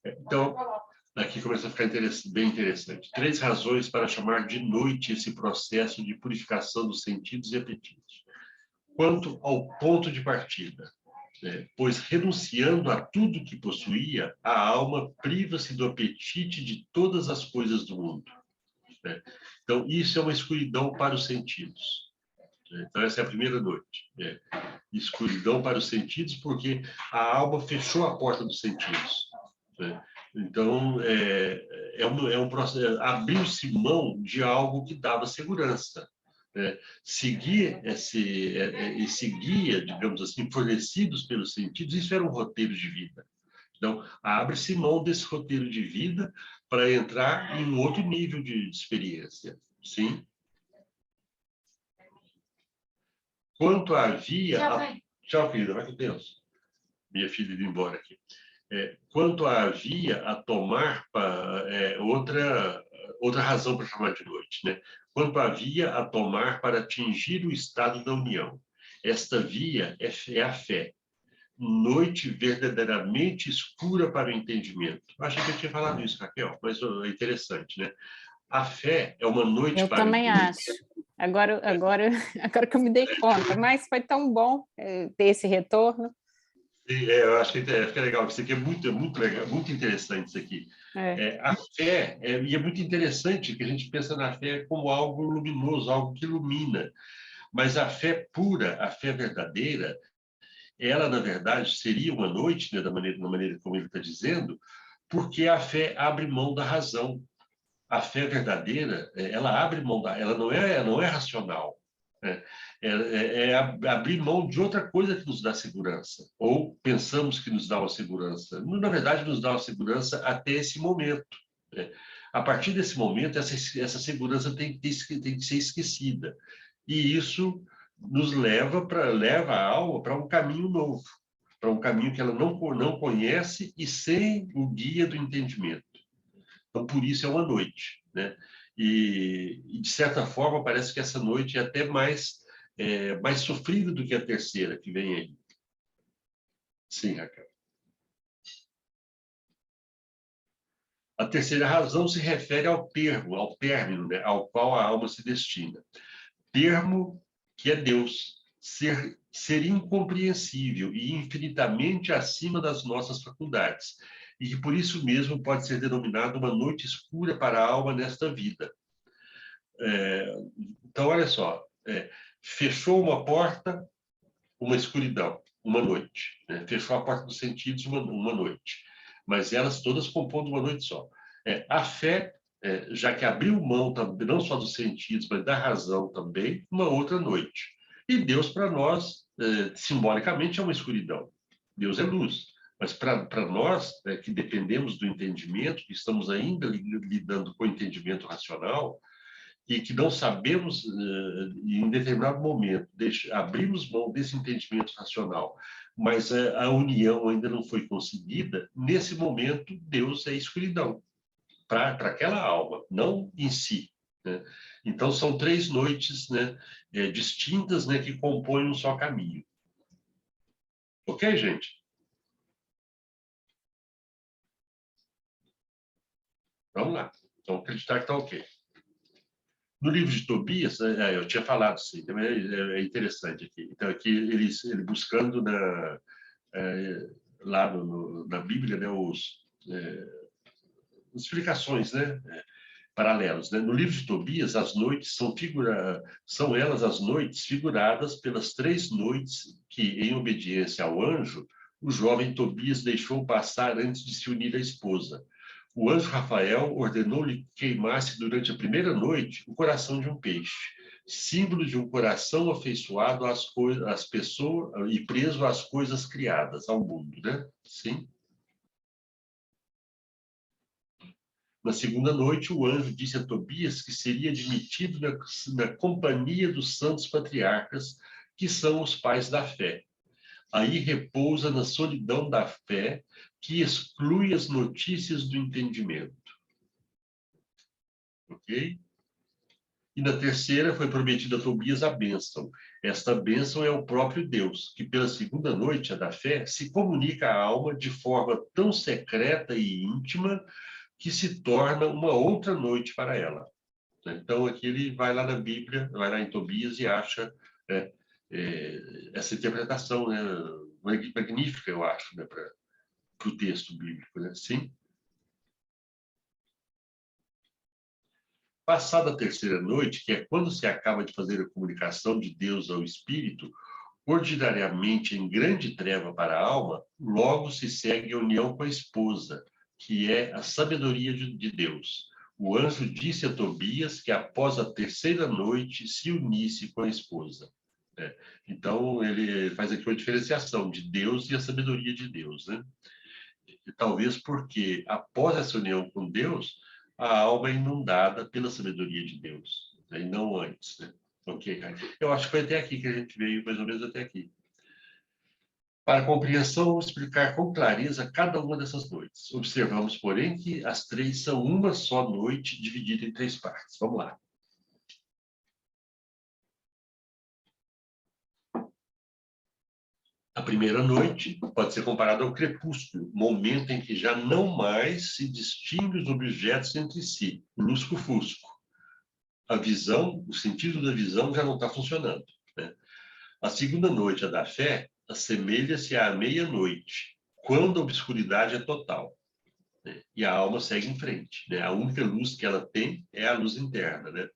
Então, aqui começa a ficar bem interessante. 3 razões para chamar de noite esse processo de purificação dos sentidos e apetites. Quanto ao ponto de partida, pois renunciando a tudo que possuía, a alma priva-se do apetite de todas as coisas do mundo. Então, isso é uma escuridão para os sentidos. Então, essa é a primeira noite. Escuridão para os sentidos, porque a alma fechou a porta dos sentidos. Então, é um processo, abriu-se mão de algo que dava segurança. Seguir esse guia, digamos assim, fornecidos pelos sentidos, isso era um roteiro de vida. Então, abre-se mão desse roteiro de vida para entrar em um outro nível de experiência. Sim? Quanto havia... Tchau, querida, vai com Deus. Minha filha indo embora aqui. Quanto havia a tomar outra razão para chamar de noite, né? Quanto havia a tomar para atingir o estado da união. Esta via é a fé. Noite verdadeiramente escura para o entendimento. Achei que eu tinha falado isso, Raquel, mas é interessante, né? A fé é uma noite para... Eu também acho. Agora que eu me dei conta, mas foi tão bom ter esse retorno. Eu acho que fica legal. Isso aqui é muito legal, muito interessante isso aqui. A fé, e é muito interessante que a gente pensa na fé como algo luminoso, algo que ilumina. Mas a fé pura, a fé verdadeira, ela, na verdade, seria uma noite, né, da maneira como ele está dizendo, porque a fé abre mão da razão. A fé verdadeira, ela abre mão ela não é racional. É abrir mão de outra coisa que nos dá segurança, ou pensamos que nos dá uma segurança. Na verdade, nos dá uma segurança até esse momento. A partir desse momento, essa segurança tem que ser esquecida. E isso nos leva a alma para um caminho novo, para um caminho que ela não conhece e sem o guia do entendimento. Então, por isso é uma noite, né? E de certa forma, parece que essa noite é até mais sofrida do que a terceira que vem aí. Sim, Raquel. A terceira razão se refere ao término, né, ao qual a alma se destina. Termo que é Deus, ser incompreensível e infinitamente acima das nossas faculdades, e que por isso mesmo pode ser denominado uma noite escura para a alma nesta vida. Então, olha só, fechou uma porta, uma escuridão, uma noite. Né? Fechou a porta dos sentidos, uma noite. Mas elas todas compondo uma noite só. A fé, já que abriu mão também, não só dos sentidos, mas da razão também, uma outra noite. E Deus, para nós, simbolicamente, é uma escuridão. Deus é luz. Mas para nós, que dependemos do entendimento, que estamos ainda lidando com o entendimento racional, e que não sabemos, em determinado momento, abrimos mão desse entendimento racional, mas a união ainda não foi conseguida, nesse momento, Deus é escuridão para aquela alma, não em si. Né? Então, são 3 noites, né, distintas, né, que compõem um só caminho. Ok, gente? Vamos lá. Então, acreditar que está ok. No livro de Tobias, eu tinha falado sim, também é interessante aqui. Então, aqui ele buscando lá na Bíblia, né, as explicações, né, paralelos, né? No livro de Tobias, as noites são elas as noites figuradas pelas 3 noites que, em obediência ao anjo, o jovem Tobias deixou passar antes de se unir à esposa. O anjo Rafael ordenou-lhe que queimasse durante a primeira noite o coração de um peixe, símbolo de um coração afeiçoado às pessoas e preso às coisas criadas, ao mundo, né? Sim. Na segunda noite, o anjo disse a Tobias que seria admitido na companhia dos santos patriarcas, que são os pais da fé. Aí repousa na solidão da fé, que exclui as notícias do entendimento. Ok? E na terceira foi prometida a Tobias a bênção. Esta bênção é o próprio Deus, que pela segunda noite, a da fé, se comunica à alma de forma tão secreta e íntima que se torna uma outra noite para ela. Então, aqui ele vai lá na Bíblia, vai lá em Tobias e acha essa interpretação, né, magnífica, eu acho, né, para o texto bíblico. Né? Sim? Passada a terceira noite, que é quando se acaba de fazer a comunicação de Deus ao Espírito, ordinariamente em grande treva para a alma, logo se segue a união com a esposa, que é a sabedoria de Deus. O anjo disse a Tobias que após a terceira noite se unisse com a esposa. Então, ele faz aqui uma diferenciação de Deus e a sabedoria de Deus. Né? E talvez porque após essa união com Deus, a alma é inundada pela sabedoria de Deus, né? E não antes. Né? Ok, cara. Eu acho que foi até aqui que a gente veio, mais ou menos até aqui. Para a compreensão, vamos explicar com clareza cada uma dessas noites. Observamos, porém, que as 3 são uma só noite, dividida em 3 partes. Vamos lá. A primeira noite pode ser comparada ao crepúsculo, momento em que já não mais se distingue os objetos entre si, lusco-fusco. A visão, o sentido da visão já não está funcionando. Né? A segunda noite, a da fé, assemelha-se à meia-noite, quando a obscuridade é total. Né? E a alma segue em frente. Né? A única luz que ela tem é a luz interna. Né?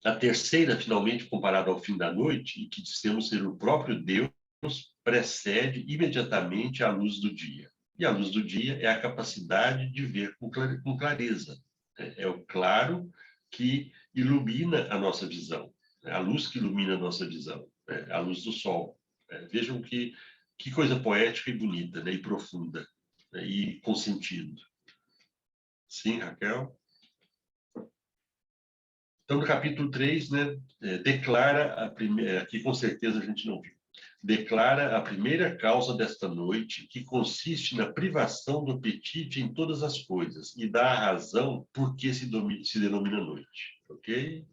A terceira, finalmente, comparada ao fim da noite, e que dissemos ser o próprio Deus, precede imediatamente a luz do dia. E a luz do dia é a capacidade de ver com clareza. É o claro que ilumina a nossa visão. É a luz que ilumina a nossa visão. É a luz do sol. Vejam que coisa poética e bonita, né? E profunda. Né? E com sentido. Sim, Raquel? Então, no capítulo 3, né, declara a primeira, aqui com certeza a gente não viu, declara a primeira causa desta noite, que consiste na privação do apetite em todas as coisas, e dá a razão por que se denomina noite. Ok?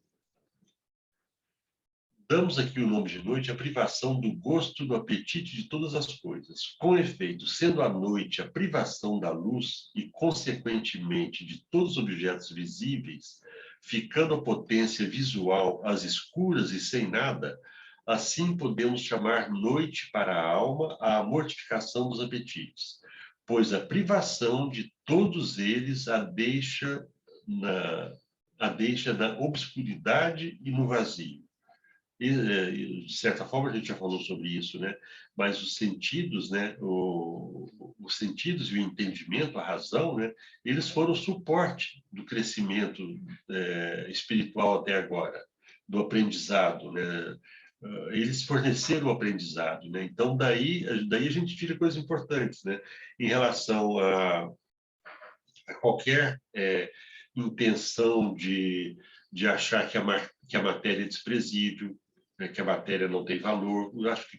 Damos aqui o nome de noite à privação do gosto do apetite de todas as coisas. Com efeito, sendo a noite a privação da luz e, consequentemente, de todos os objetos visíveis, ficando a potência visual às escuras e sem nada, assim podemos chamar noite para a alma a mortificação dos apetites, pois a privação de todos eles a deixa na obscuridade e no vazio. E, de certa forma, a gente já falou sobre isso, né? Mas os sentidos, né? Os sentidos e o entendimento, a razão, né? Eles foram o suporte do crescimento espiritual até agora, do aprendizado, né? Eles forneceram o aprendizado, né? Então, daí a gente tira coisas importantes, né? Em relação a qualquer intenção de achar que a matéria é desprezível, né, que a matéria não tem valor. Eu acho que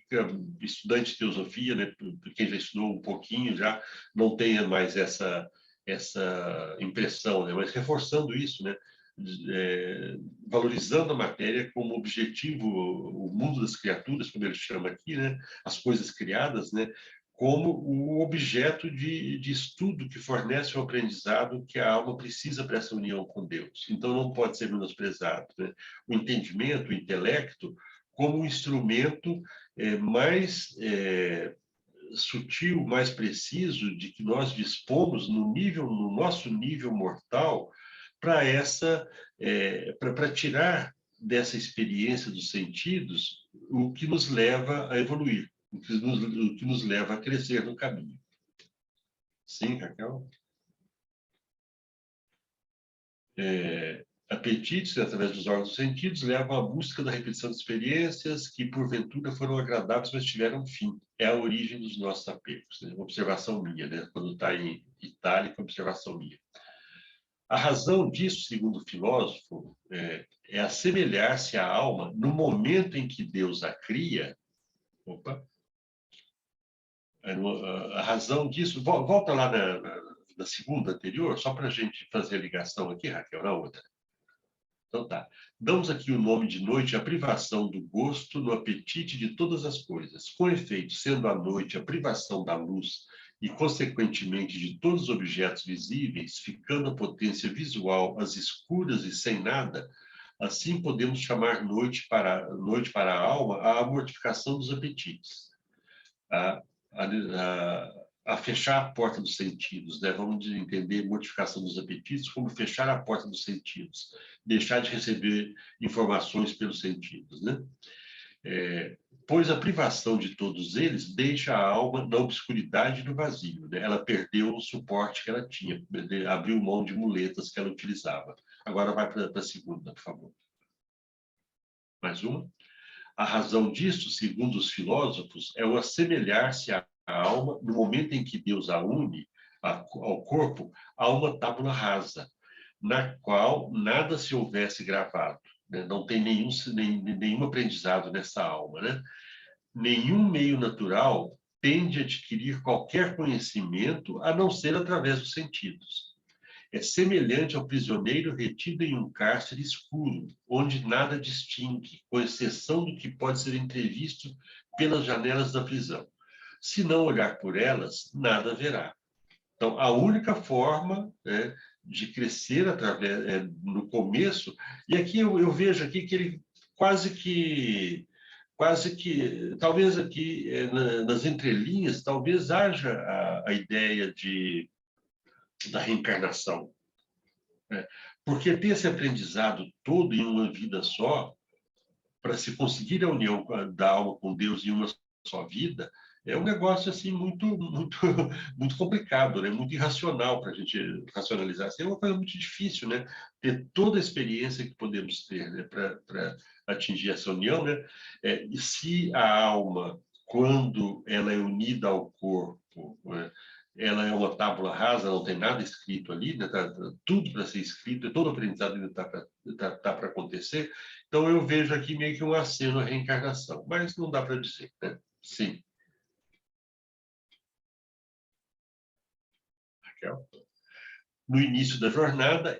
estudante de teosofia, né, quem já estudou um pouquinho, já não tenha mais essa impressão, né, mas reforçando isso, né, valorizando a matéria como objetivo, o mundo das criaturas, como ele chama aqui, né, as coisas criadas, né, como o objeto de estudo que fornece o aprendizado que a alma precisa para essa união com Deus. Então, não pode ser menosprezado, né? O entendimento, o intelecto, como um instrumento mais sutil, mais preciso, de que nós dispomos no nosso nível mortal, para tirar dessa experiência dos sentidos o que nos leva a evoluir, o que nos leva a crescer no caminho. Sim, Raquel? Apetites, através dos órgãos dos sentidos, levam à busca da repetição de experiências que, porventura, foram agradáveis, mas tiveram fim. É a origem dos nossos apegos. Né? Observação minha, né? Quando está em itálico, observação minha. A razão disso, segundo o filósofo, é assemelhar-se à alma no momento em que Deus a cria. Opa! A razão disso... Volta lá na segunda anterior, só para a gente fazer a ligação aqui, Raquel, na outra. Então tá. Damos aqui o nome de noite à privação do gosto no apetite de todas as coisas. Com efeito, sendo a noite a privação da luz e, consequentemente, de todos os objetos visíveis, ficando a potência visual às escuras e sem nada, assim podemos chamar noite para a alma a mortificação dos apetites. A fechar a porta dos sentidos, né? Vamos entender mortificação dos apetites como fechar a porta dos sentidos, deixar de receber informações pelos sentidos, né? Pois a privação de todos eles deixa a alma na obscuridade e no vazio, né? Ela perdeu o suporte que ela tinha, abriu mão de muletas que ela utilizava. Agora vai para a segunda, por favor. Mais uma. A razão disso, segundo os filósofos, é o assemelhar-se à alma no momento em que Deus a une ao corpo a uma tábula rasa, na qual nada se houvesse gravado, né? Não tem nenhum aprendizado nessa alma, né? Nenhum meio natural tende a adquirir qualquer conhecimento a não ser através dos sentidos. É semelhante ao prisioneiro retido em um cárcere escuro, onde nada distingue, com exceção do que pode ser entrevisto pelas janelas da prisão. Se não olhar por elas, nada verá. Então, a única forma de crescer no começo, e aqui eu vejo aqui que ele quase que, talvez aqui nas entrelinhas, talvez haja a ideia da reencarnação. Né? Porque ter esse aprendizado todo em uma vida só, para se conseguir a união da alma com Deus em uma só vida, é um negócio assim muito complicado, né? Muito irracional para a gente racionalizar. Assim, é uma coisa muito difícil, né? Ter toda a experiência que podemos ter, né? Para atingir essa união, né? E se a alma, quando ela é unida ao corpo, né? Ela é uma tábula rasa, não tem nada escrito ali, né? Tá tudo para ser escrito, todo aprendizado ainda está para acontecer. Então eu vejo aqui meio que um aceno à reencarnação, mas não dá para dizer, né? Sim. No início da jornada,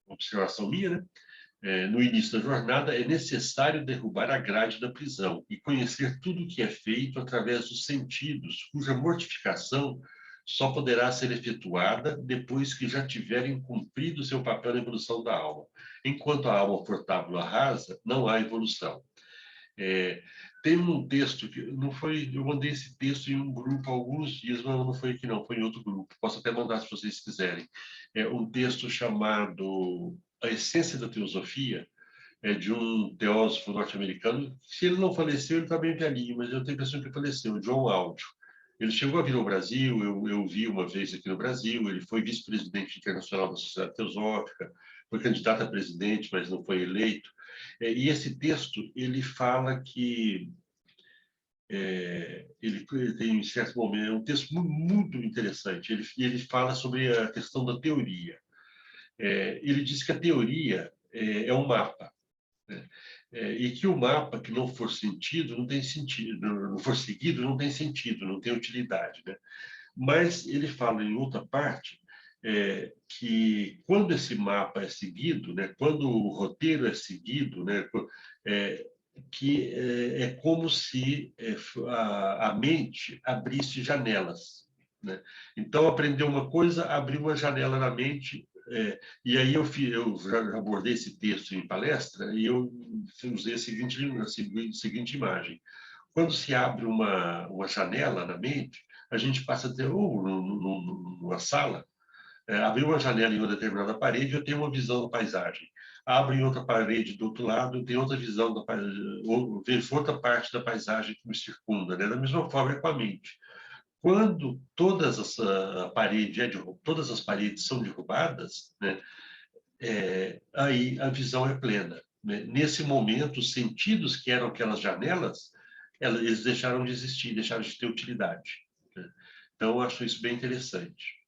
observação minha, né? No início da jornada, é necessário derrubar a grade da prisão e conhecer tudo o que é feito através dos sentidos, cuja mortificação só poderá ser efetuada depois que já tiverem cumprido seu papel na evolução da alma. Enquanto a alma for tábula rasa, não há evolução. Tem um texto que não foi, eu mandei esse texto em um grupo há alguns dias, mas não foi aqui não, foi em outro grupo. Posso até mandar se vocês quiserem. É um texto chamado A Essência da Teosofia, de um teósofo norte-americano. Se ele não faleceu, ele está bem velhinho, mas eu tenho a impressão que ele faleceu, John Aldio. Ele chegou a vir ao Brasil, eu vi uma vez aqui no Brasil, ele foi vice-presidente internacional da Sociedade Teosófica, foi candidato a presidente, mas não foi eleito. E esse texto, ele fala que ele tem, em certo momento, é um texto muito interessante. Ele fala sobre a questão da teoria. Ele diz que a teoria é um mapa, né? E que o mapa que não for sentido não tem sentido, não for seguido não tem sentido, não tem utilidade, né? Mas ele fala em outra parte que quando esse mapa é seguido, né, quando o roteiro é seguido, né, que é como se a mente abrisse janelas, né? Então, aprender uma coisa, abrir uma janela na mente, e aí eu já abordei esse texto em palestra, e eu usei a seguinte imagem. Quando se abre uma janela na mente, a gente passa a ter, ou numa sala, abrir uma janela em uma determinada parede, eu tenho uma visão da paisagem. Abro em outra parede do outro lado, eu tenho outra visão da paisagem, ou vejo outra parte da paisagem que me circunda, né? Da mesma forma é com a mente. Quando todas as paredes são derrubadas, né? Aí a visão é plena, né? Nesse momento, os sentidos que eram aquelas janelas, eles deixaram de existir, deixaram de ter utilidade, né? Então, eu acho isso bem interessante.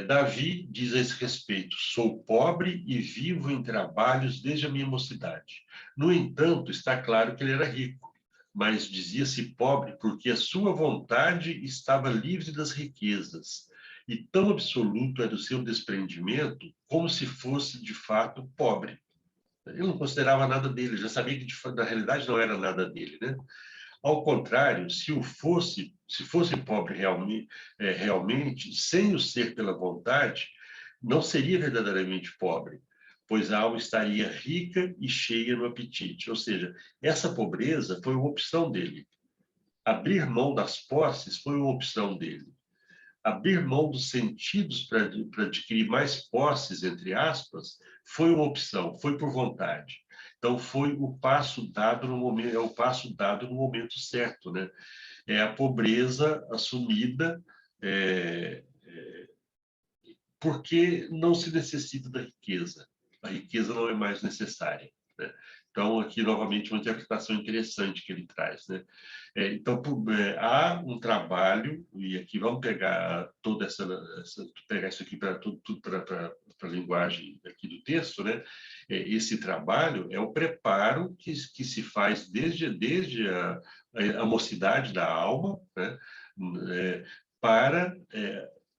Davi diz a esse respeito: sou pobre e vivo em trabalhos desde a minha mocidade. No entanto, está claro que ele era rico, mas dizia-se pobre porque a sua vontade estava livre das riquezas, e tão absoluto era o seu desprendimento como se fosse, de fato, pobre. Ele não considerava nada dele, já sabia que, na realidade, não era nada dele, né? Ao contrário, se fosse pobre realmente, sem o ser pela vontade, não seria verdadeiramente pobre, pois a alma estaria rica e cheia no apetite. Ou seja, essa pobreza foi uma opção dele. Abrir mão das posses foi uma opção dele. Abrir mão dos sentidos para adquirir mais posses, entre aspas, foi uma opção, foi por vontade. Então, foi o passo dado no momento, é o passo dado no momento certo, né? É a pobreza assumida, porque não se necessita da riqueza. A riqueza não é mais necessária, né? Então, aqui, novamente, uma interpretação interessante que ele traz, né? Então, há um trabalho, e aqui vamos pegar toda pegar isso aqui para a linguagem aqui do texto, né? Esse trabalho é o preparo que se faz desde a mocidade da alma, né? Para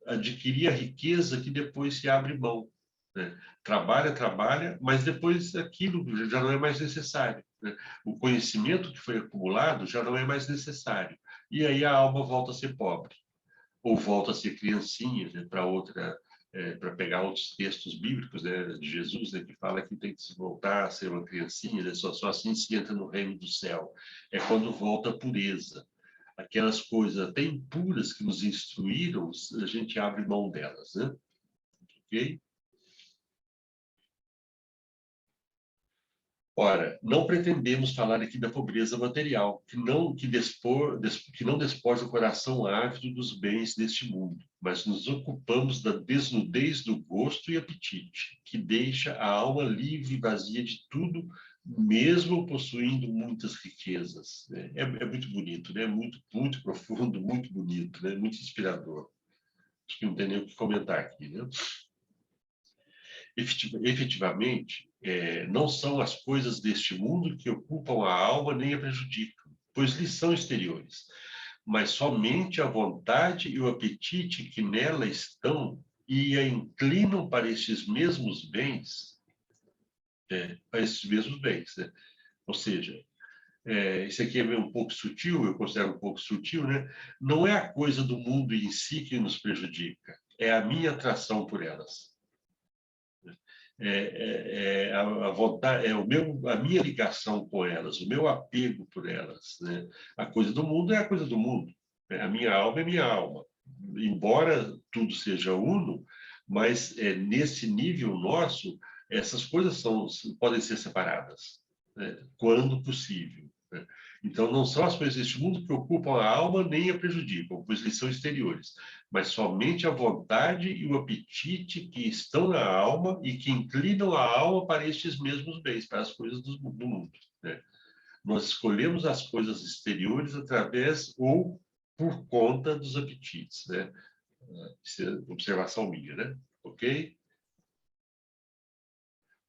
adquirir a riqueza que depois se abre mão, né? Trabalha, mas depois aquilo já não é mais necessário, né? O conhecimento que foi acumulado já não é mais necessário. E aí a alma volta a ser pobre, ou volta a ser criancinha, né? Para pegar outros textos bíblicos, né, de Jesus, né, que fala que tem que se voltar a ser uma criancinha, né? Só assim se entra no reino do céu. É quando volta a pureza. Aquelas coisas até impuras que nos instruíram, a gente abre mão delas, né? Ok? Ora, não pretendemos falar aqui da pobreza material, que não despoja o coração ávido dos bens deste mundo, mas nos ocupamos da desnudez do gosto e apetite, que deixa a alma livre e vazia de tudo, mesmo possuindo muitas riquezas. É muito bonito, né? Muito, muito profundo, muito bonito, né? Muito inspirador. Acho que não tem nem o que comentar aqui, né? Efetivamente, não são as coisas deste mundo que ocupam a alma nem a prejudicam, pois lhes são exteriores, mas somente a vontade e o apetite que nela estão e a inclinam para estes mesmos bens, né? Ou seja, isso aqui é um pouco sutil, eu considero um pouco sutil, né? Não é a coisa do mundo em si que nos prejudica, é a minha atração por elas. A vontade, a minha ligação com elas, o meu apego por elas, né? A coisa do mundo é a coisa do mundo, né? A minha alma é minha alma. Embora tudo seja uno, mas nesse nível nosso, essas coisas podem ser separadas, né? Quando possível, né? Então, não são as coisas deste mundo que ocupam a alma nem a prejudicam, pois eles são exteriores, mas somente a vontade e o apetite que estão na alma e que inclinam a alma para estes mesmos bens, para as coisas do mundo, né? Nós escolhemos as coisas exteriores através ou por conta dos apetites, né? Isso é observação minha, né? Ok?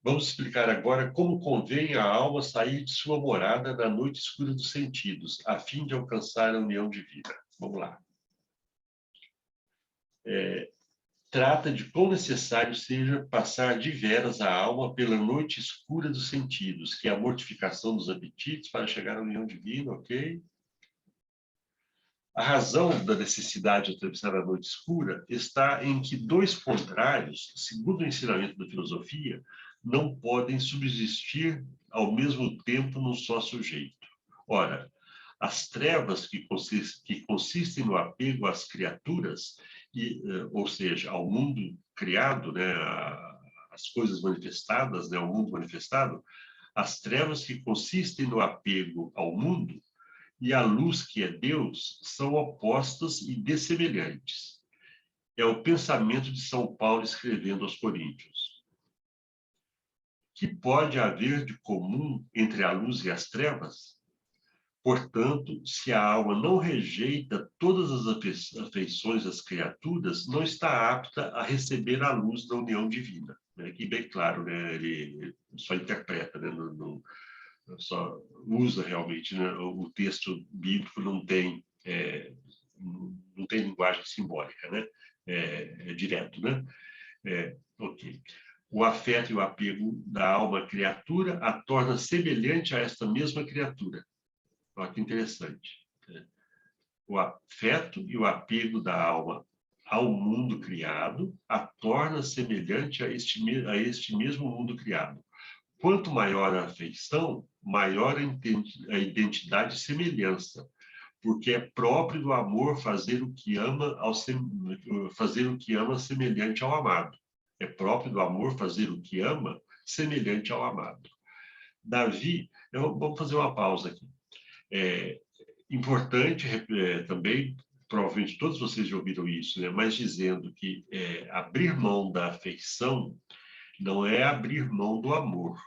Vamos explicar agora como convém à alma sair de sua morada na noite escura dos sentidos, a fim de alcançar a união divina. Vamos lá. trata de quão necessário seja passar de veras a alma pela noite escura dos sentidos, que é a mortificação dos apetites para chegar à união divina, ok? A razão da necessidade de atravessar a noite escura está em que dois contrários, segundo o ensinamento da filosofia, não podem subsistir ao mesmo tempo num só sujeito. Ora, as trevas que consistem no apego às criaturas, ou seja, ao mundo criado, né, as coisas manifestadas, né, o mundo manifestado, as trevas que consistem no apego ao mundo e a luz que é Deus são opostas e dessemelhantes. É o pensamento de São Paulo escrevendo aos Coríntios. Que pode haver de comum entre a luz e as trevas? Portanto, se a alma não rejeita todas as afeições das criaturas, não está apta a receber a luz da união divina. Aqui bem claro, né? Ele só interpreta, né? Não só usa realmente, né? O texto bíblico não tem linguagem simbólica, né? É direto, né? Ok. O afeto e o apego da alma à criatura a torna semelhante a esta mesma criatura. Olha que interessante. O afeto e o apego da alma ao mundo criado a torna semelhante a este mesmo mundo criado. Quanto maior a afeição, maior a identidade e semelhança, porque é próprio do amor fazer o que ama semelhante ao amado. É próprio do amor fazer o que ama semelhante ao amado. Davi, vamos fazer uma pausa aqui. Importante também, provavelmente todos vocês já ouviram isso, né? Mas dizendo que abrir mão da afeição não é abrir mão do amor.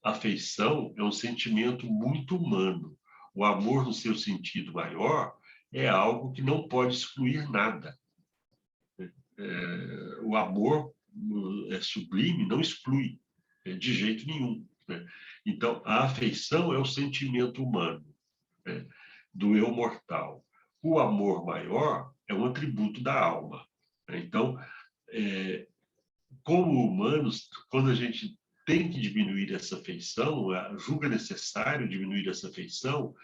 Afeição é um sentimento muito humano. O amor, no seu sentido maior, é algo que não pode excluir nada. O amor sublime não exclui de jeito nenhum, né? Então, a afeição é o sentimento humano, né, do eu mortal. O amor maior é um atributo da alma, né? Então, como humanos, quando a gente tem que diminuir essa afeição, julga necessário diminuir essa afeição,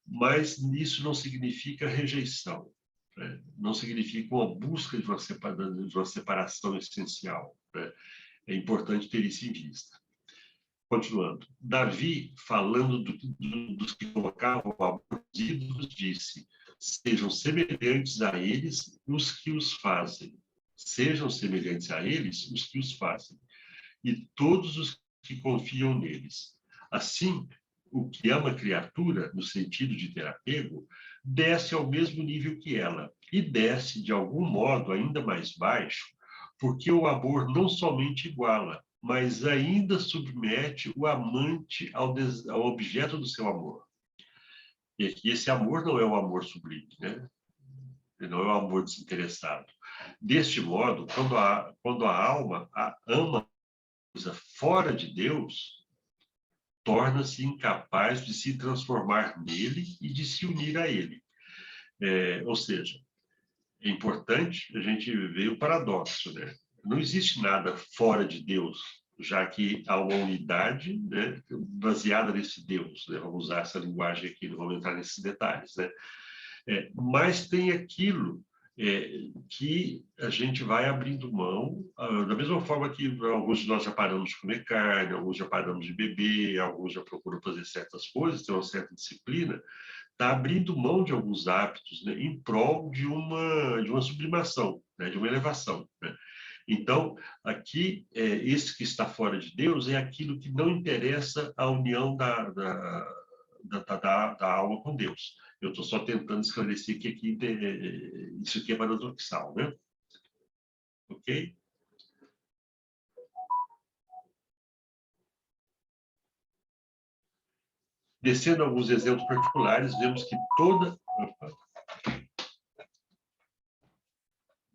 mas isso não significa rejeição, né? Não significa uma busca de uma separação essencial, né? É importante ter isso em vista. Continuando, Davi, falando dos que colocavam o amor nos ídolos, disse: sejam semelhantes a eles os que os fazem. Sejam semelhantes a eles os que os fazem. E todos os que confiam neles. Assim, o que ama a criatura, no sentido de ter apego, desce ao mesmo nível que ela, e desce, de algum modo, ainda mais baixo, porque o amor não somente iguala, mas ainda submete o amante ao objeto do seu amor. E aqui esse amor não é o amor sublime, né? Não é o amor desinteressado. Deste modo, quando a alma ama coisa fora de Deus, torna-se incapaz de se transformar nele e de se unir a ele. Ou seja, é importante a gente ver o paradoxo, né? Não existe nada fora de Deus, já que há uma unidade, né, baseada nesse Deus, né? Vamos usar essa linguagem aqui, não vamos entrar nesses detalhes, né? Mas tem aquilo que a gente vai abrindo mão, da mesma forma que alguns de nós já paramos de comer carne, alguns já paramos de beber, alguns já procuram fazer certas coisas, ter uma certa disciplina, está abrindo mão de alguns hábitos, né, em prol de uma sublimação, né, de uma elevação, né? Então, aqui, esse que está fora de Deus é aquilo que não interessa a união da alma com Deus. Eu estou só tentando esclarecer que aqui, isso aqui é paradoxal, né? Ok? Descendo alguns exemplos particulares, vemos que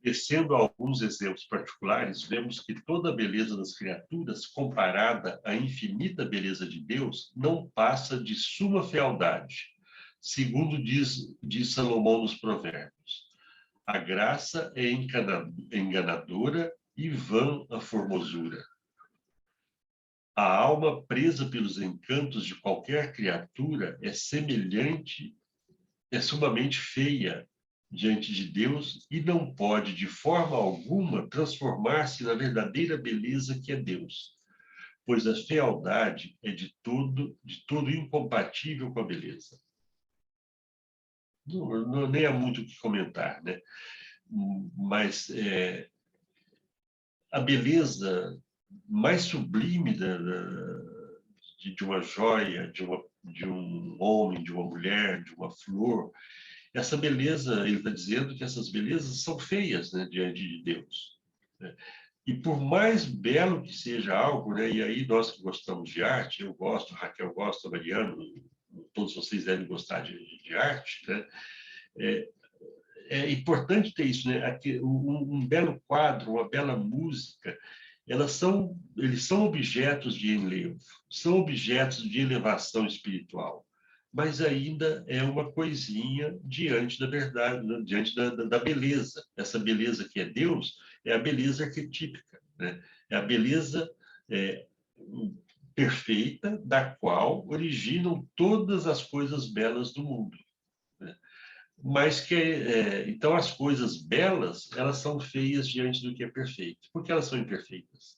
Descendo a alguns exemplos particulares, vemos que toda a beleza das criaturas, comparada à infinita beleza de Deus, não passa de suma fealdade, segundo diz Salomão nos Provérbios. A graça é enganadora e vã a formosura. A alma presa pelos encantos de qualquer criatura é sumamente feia diante de Deus e não pode, de forma alguma, transformar-se na verdadeira beleza que é Deus, pois a fealdade é de todo incompatível com a beleza. Nem há muito o que comentar, né? Mas a beleza mais sublime de uma joia, de um homem, de uma mulher, de uma flor, essa beleza, ele está dizendo que essas belezas são feias, né, diante de Deus, né? E por mais belo que seja algo, né, e aí nós que gostamos de arte, eu gosto, Raquel gosta, Mariano, todos vocês devem gostar de arte, né? É importante ter isso, né? Um belo quadro, uma bela música, eles são objetos de enlevo, são objetos de elevação espiritual, mas ainda é uma coisinha diante da verdade, diante da beleza. Essa beleza que é Deus é a beleza arquetípica, né? É a beleza perfeita da qual originam todas as coisas belas do mundo, né? Mas então as coisas belas, elas são feias diante do que é perfeito, porque elas são imperfeitas,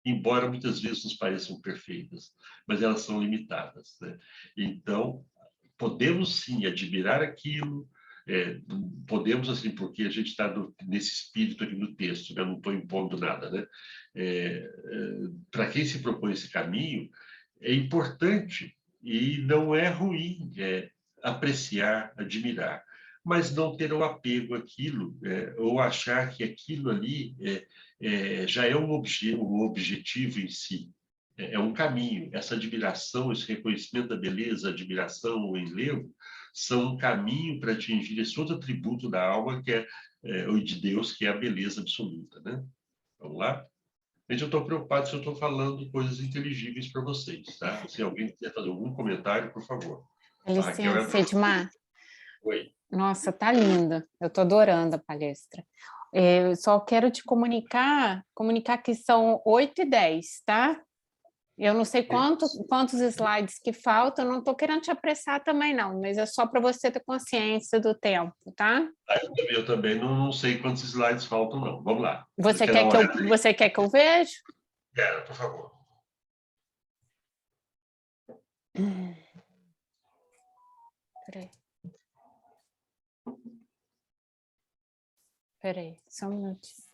embora muitas vezes nos pareçam perfeitas, mas elas são limitadas, né? Então podemos sim admirar aquilo, podemos assim, porque a gente está nesse espírito aqui no texto, né? Não estou impondo nada, né? Para quem se propõe esse caminho, é importante e não é ruim apreciar, admirar, mas não ter o apego àquilo, ou achar que aquilo ali já é um objetivo em si. É um caminho. Essa admiração, esse reconhecimento da beleza, a admiração, o enlevo, são um caminho para atingir esse outro atributo da alma, que ou de Deus, que é a beleza absoluta, né? Vamos lá? Gente, eu estou preocupado se eu estou falando coisas inteligíveis para vocês, tá? Se alguém quiser fazer algum comentário, por favor. Licença, Edmar. Oi. Nossa, tá linda. Eu estou adorando a palestra. Eu só quero te comunicar que são 8h10, tá? Eu não sei quantos slides que faltam, não estou querendo te apressar também, não, mas é só para você ter consciência do tempo, tá? Eu também não sei quantos slides faltam, não. Vamos lá. Você quer que eu veja? Quero, por favor. Peraí, só um minutinho.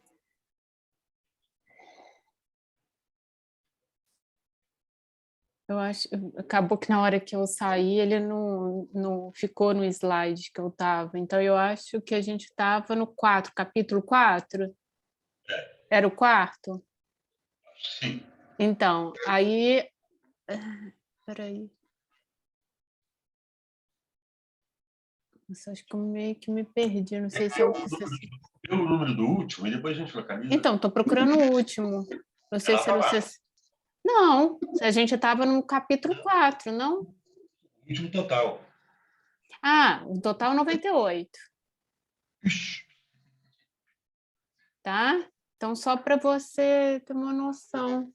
Eu acho, acabou que na hora que eu saí, ele não ficou no slide que eu estava. Então, eu acho que a gente estava no 4, capítulo 4. Era o 4? Sim. Então, aí... Peraí. Nossa, acho que eu meio que me perdi, não sei se eu... Vê o número do último e depois a gente localiza. Então, estou procurando o último. Não sei se você... Não, a gente estava no capítulo 4, não? O último total. Ah, o total 98. Ixi. Tá? Então, só para você ter uma noção.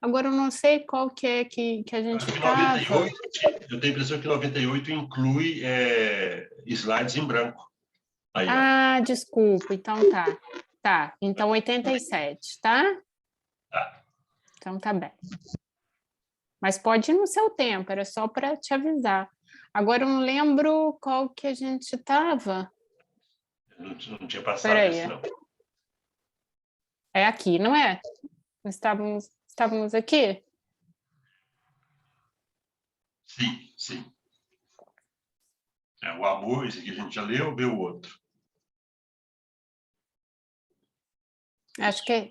Agora, eu não sei qual que é que a gente estava. Eu tenho a impressão que 98 inclui slides em branco. Aí, ah, desculpa. Então, tá. Tá, então 87, tá? Tá. Então, tá bem. Mas pode ir no seu tempo, era só para te avisar. Agora, eu não lembro qual que a gente estava. Não tinha passado esse, não. É aqui, não é? Estávamos aqui? Sim, sim. O amor, esse aqui a gente já leu, vê o outro. Acho que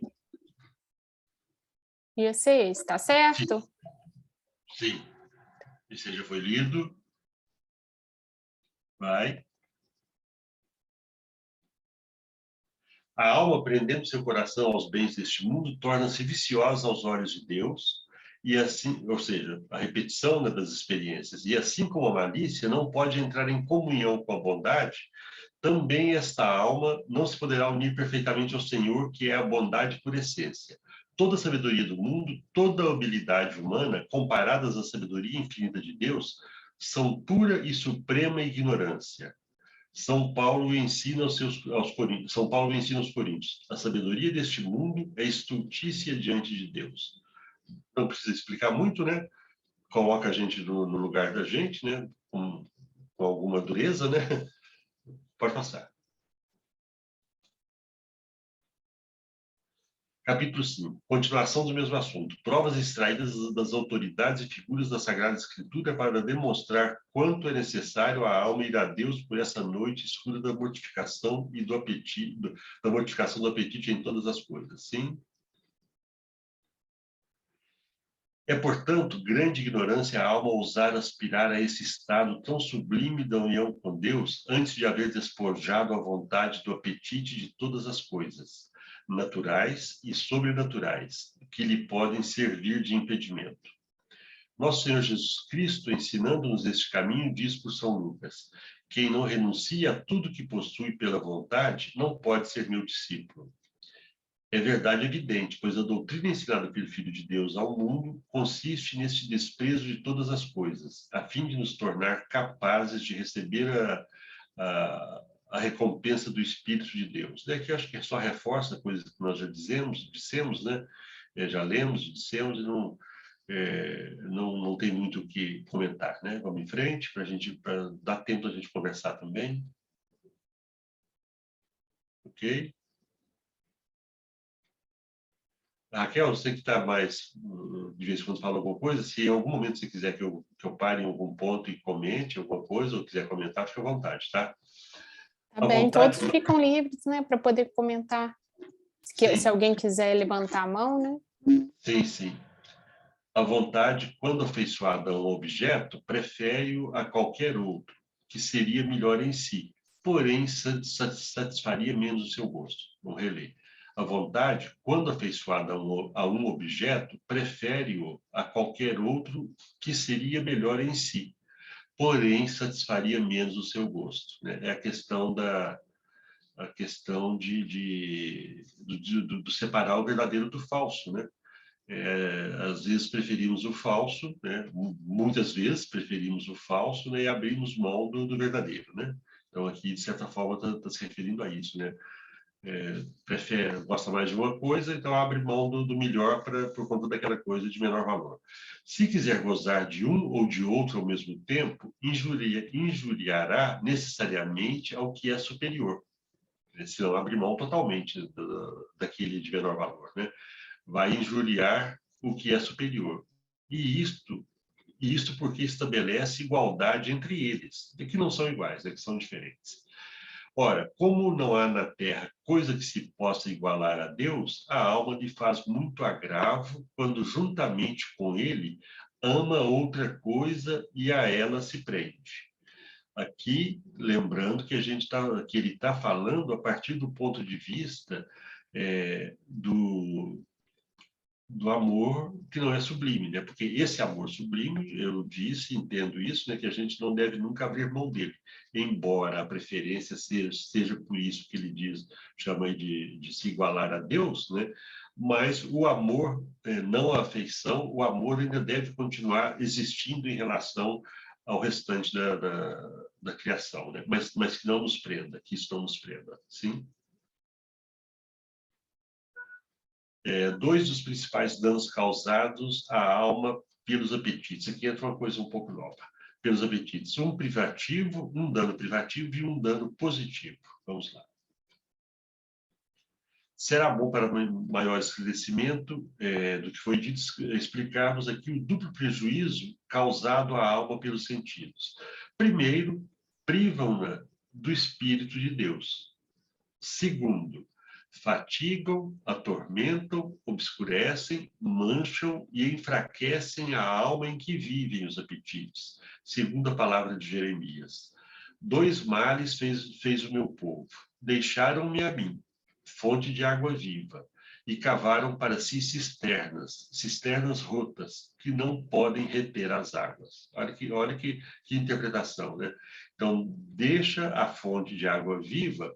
ia ser esse, tá certo? Sim. Esse já foi lido. Vai. A alma, prendendo seu coração aos bens deste mundo, torna-se viciosa aos olhos de Deus, e assim, ou seja, a repetição, né, das experiências, e assim como a malícia não pode entrar em comunhão com a bondade, também esta alma não se poderá unir perfeitamente ao Senhor, que é a bondade por essência. Toda a sabedoria do mundo, toda a habilidade humana, comparadas à sabedoria infinita de Deus, são pura e suprema ignorância. São Paulo ensina aos Coríntios, a sabedoria deste mundo é estultícia diante de Deus. Não precisa explicar muito, né? Coloca a gente no lugar da gente, né? Com alguma dureza, né? Pode passar. Capítulo 5. Continuação do mesmo assunto. Provas extraídas das autoridades e figuras da Sagrada Escritura para demonstrar quanto é necessário a alma ir a Deus por essa noite escura da mortificação e do apetite, da mortificação do apetite em todas as coisas. Sim? É, portanto, grande ignorância a alma ousar aspirar a esse estado tão sublime da união com Deus antes de haver despojado a vontade do apetite de todas as coisas, naturais e sobrenaturais, que lhe podem servir de impedimento. Nosso Senhor Jesus Cristo, ensinando-nos este caminho, diz por São Lucas: quem não renuncia a tudo que possui pela vontade, não pode ser meu discípulo. É verdade evidente, pois a doutrina ensinada pelo Filho de Deus ao mundo consiste neste desprezo de todas as coisas, a fim de nos tornar capazes de receber a recompensa do Espírito de Deus. Daqui eu acho que só reforça coisas que nós já dissemos, né? Já lemos, dissemos, e não tem muito o que comentar, né? Vamos em frente, para dar tempo da gente conversar também. Ok? Raquel, você que está mais, de vez em quando fala alguma coisa, se em algum momento você quiser que eu pare em algum ponto e comente alguma coisa, ou quiser comentar, fique à vontade, tá? Tá bem, todos ficam livres, né, para poder comentar. Se alguém quiser levantar a mão, né? Sim, sim. A vontade, quando afeiçoada a um objeto, prefere-o a qualquer outro, que seria melhor em si, porém satisfaria menos o seu gosto. Vou reler. A vontade, quando afeiçoada a um objeto, prefere-o a qualquer outro que seria melhor em si, porém satisfaria menos o seu gosto. Né? É a questão do separar o verdadeiro do falso, né? Às vezes preferimos o falso, né? Muitas vezes preferimos o falso, né? E abrimos mão do verdadeiro, né? Então aqui de certa forma está se referindo a isso, né? Gosta mais de uma coisa, então abre mão do melhor por conta daquela coisa de menor valor. Se quiser gozar de um ou de outro ao mesmo tempo, injuriará necessariamente ao que é superior. Se não abre mão totalmente daquele de menor valor, né? Vai injuriar o que é superior. E isto porque estabelece igualdade entre eles, que não são iguais, que são diferentes. Ora, como não há na terra coisa que se possa igualar a Deus, a alma lhe faz muito agravo quando, juntamente com ele, ama outra coisa e a ela se prende. Aqui, lembrando que que ele está falando a partir do ponto de vista do amor que não é sublime, né? Porque esse amor sublime, eu entendo isso, né? Que a gente não deve nunca abrir mão dele, embora a preferência seja por isso que ele chama de se igualar a Deus, né? Mas o amor, não a afeição, o amor ainda deve continuar existindo em relação ao restante da criação, né? Mas que não nos prenda, que isso não nos prenda, sim? Dois dos principais danos causados à alma pelos apetites. Aqui entra uma coisa um pouco nova. Pelos apetites. Um dano privativo e um dano positivo. Vamos lá. Será bom para maior esclarecimento do que foi dito, explicarmos aqui o duplo prejuízo causado à alma pelos sentidos. Primeiro, privam-na do Espírito de Deus. Segundo, fatigam, atormentam, obscurecem, mancham e enfraquecem a alma em que vivem os apetites, segundo a palavra de Jeremias. Dois males fez o meu povo. Deixaram-me a mim, fonte de água viva, e cavaram para si cisternas rotas, que não podem reter as águas. Olha que interpretação, né? Então, deixa a fonte de água viva,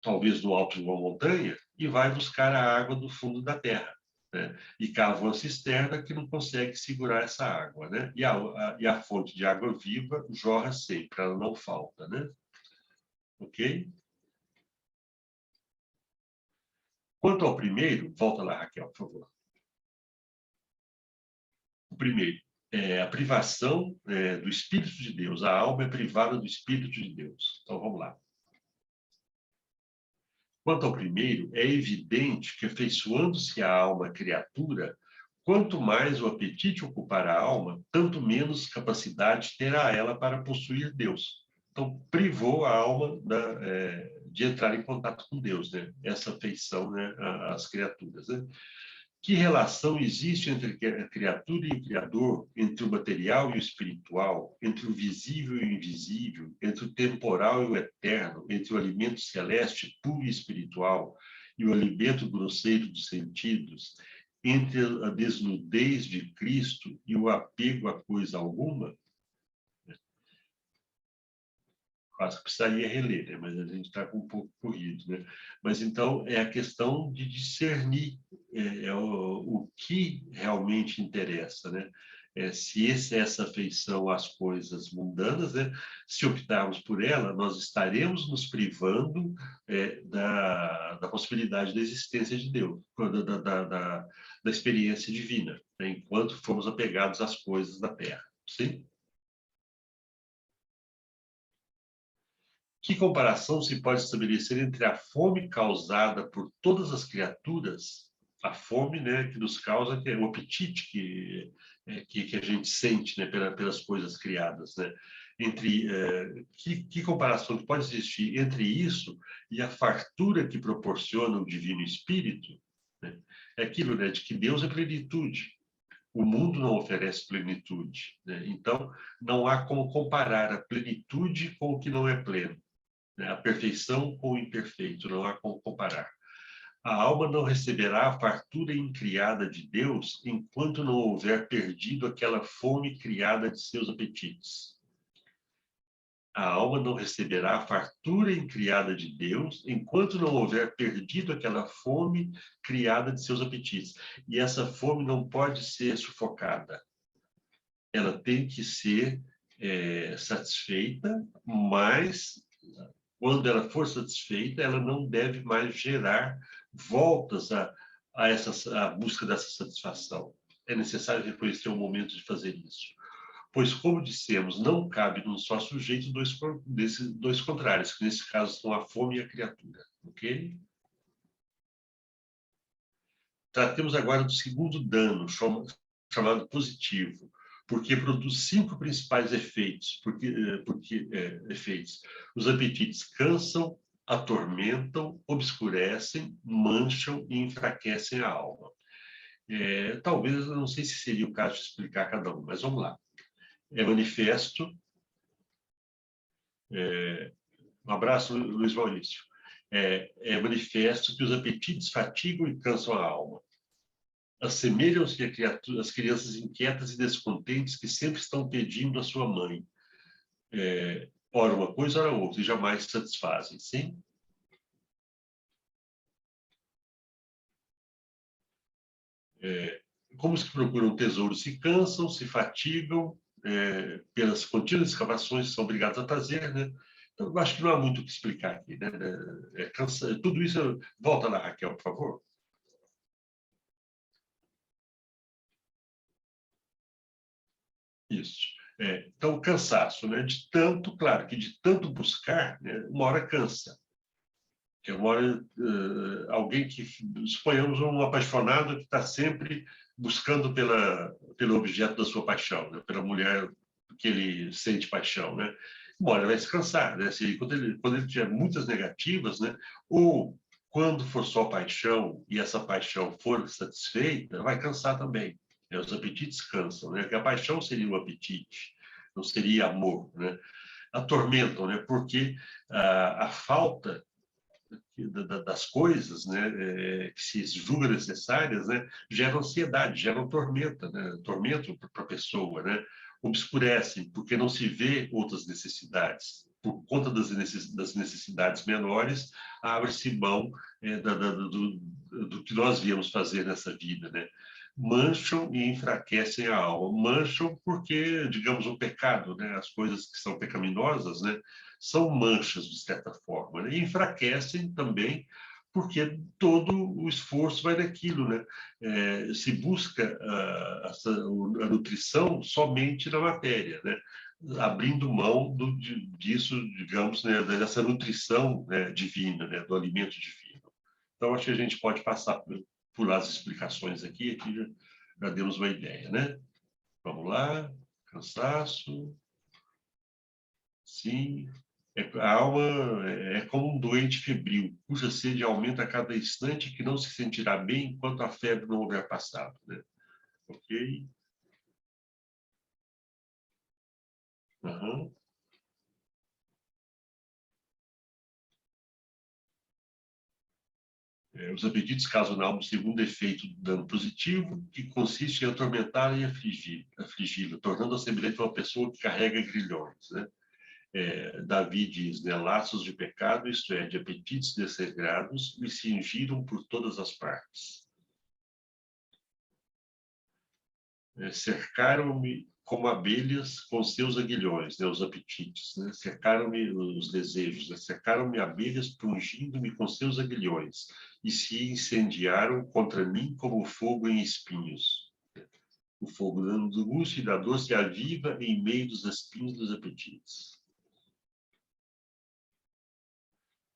talvez no alto de uma montanha, e vai buscar a água do fundo da terra, né? E cava uma cisterna que não consegue segurar essa água, né? E a fonte de água viva jorra sempre, ela não falta, né? Ok? Quanto ao primeiro, volta lá, Raquel, por favor. O primeiro é a privação do Espírito de Deus. A alma é privada do Espírito de Deus. Então, vamos lá. Quanto ao primeiro, é evidente que, afeiçoando-se a alma à criatura, quanto mais o apetite ocupar a alma, tanto menos capacidade terá ela para possuir Deus. Então, privou a alma de entrar em contato com Deus, né? Essa afeição, né, às criaturas, né? Que relação existe entre a criatura e o Criador, entre o material e o espiritual, entre o visível e o invisível, entre o temporal e o eterno, entre o alimento celeste puro e espiritual e o alimento grosseiro dos sentidos, entre a desnudez de Cristo e o apego a coisa alguma? Quase que precisaria reler, né? Mas a gente está com um pouco corrido, né? Mas então é a questão de discernir o que realmente interessa, né? Se essa afeição às coisas mundanas, né? Se optarmos por ela, nós estaremos nos privando da possibilidade da existência de Deus, da experiência divina, né? Enquanto formos apegados às coisas da Terra. Sim? Que comparação se pode estabelecer entre a fome causada por todas as criaturas, a fome, né, que nos causa, que é o apetite que a gente sente, né, pelas coisas criadas, né? Que comparação pode existir entre isso e a fartura que proporciona o Divino Espírito, né? É aquilo, né, de que Deus é plenitude. O mundo não oferece plenitude, né? Então, não há como comparar a plenitude com o que não é pleno. A perfeição com o imperfeito, não há como comparar. A alma não receberá a fartura incriada de Deus enquanto não houver perdido aquela fome criada de seus apetites. A alma não receberá a fartura incriada de Deus enquanto não houver perdido aquela fome criada de seus apetites. E essa fome não pode ser sufocada. Ela tem que ser satisfeita, mas quando ela for satisfeita, ela não deve mais gerar voltas à busca dessa satisfação. É necessário reconhecer o momento de fazer isso. Pois, como dissemos, não cabe num só sujeito desses dois contrários, que nesse caso são a fome e a criatura. Ok? Tratemos agora do segundo dano, chamado positivo, porque produz 5 principais efeitos. Efeitos. Os apetites cansam, atormentam, obscurecem, mancham e enfraquecem a alma. Talvez, eu não sei se seria o caso de explicar cada um, mas vamos lá. É manifesto. Um abraço, Luiz Maurício. É manifesto que os apetites fatigam e cansam a alma. Assemelham-se às crianças inquietas e descontentes que sempre estão pedindo à sua mãe. Ora uma coisa, ora outra, e jamais se satisfazem, sim? Como os que procuram tesouros se cansam, se fatigam pelas contínuas escavações que são obrigados a fazer, né? Então, eu acho que não há muito o que explicar aqui, né? Tudo isso, volta lá, Raquel, por favor. Isso. Então, o cansaço, né? De tanto, claro, que de tanto buscar, né? Uma hora cansa. Que uma hora, alguém que, suponhamos, um apaixonado que está sempre buscando pelo objeto da sua paixão, né? Pela mulher que ele sente paixão, né? Uma hora vai se cansar, né? Quando ele tiver muitas negativas, né? Ou quando for só paixão e essa paixão for satisfeita, vai cansar também. Né? Os apetites cansam, né? Porque a paixão seria o apetite, não seria amor, né? Atormentam, né? Porque a falta das coisas, né, que se julga necessárias, né, geram ansiedade, geram tormenta, né, tormento para a pessoa, né, obscurecem, porque não se vê outras necessidades. Por conta das necessidades menores, abre-se mão do que nós viemos fazer nessa vida, né? Mancham e enfraquecem a alma. Mancham porque, digamos, o pecado, né, as coisas que são pecaminosas, né, são manchas, de certa forma, né? E enfraquecem também porque todo o esforço vai naquilo, né? Se busca a nutrição somente na matéria, né? Abrindo mão disso, digamos, né, dessa nutrição, né, divina, né, do alimento divino. Então, acho que a gente pode passar por as explicações aqui já demos uma ideia, né? Vamos lá, cansaço, sim. A alma é como um doente febril, cuja sede aumenta a cada instante, que não se sentirá bem enquanto a febre não houver passado, né? Ok? Uhum. Os apetites causam na alma o segundo efeito do dano positivo, que consiste em atormentar e afligi-la, tornando-a semelhante a uma pessoa que carrega grilhões, né? Davi diz, né, laços de pecado, isto é, de apetites desregrados, me cingiram por todas as partes. Cercaram-me como abelhas com seus aguilhões, né, os apetites, né? Cercaram-me os desejos, né? Cercaram-me abelhas, pungindo-me com seus aguilhões, e se incendiaram contra mim como fogo em espinhos. O fogo da angústia e da dor se aviva em meio dos espinhos dos apetites.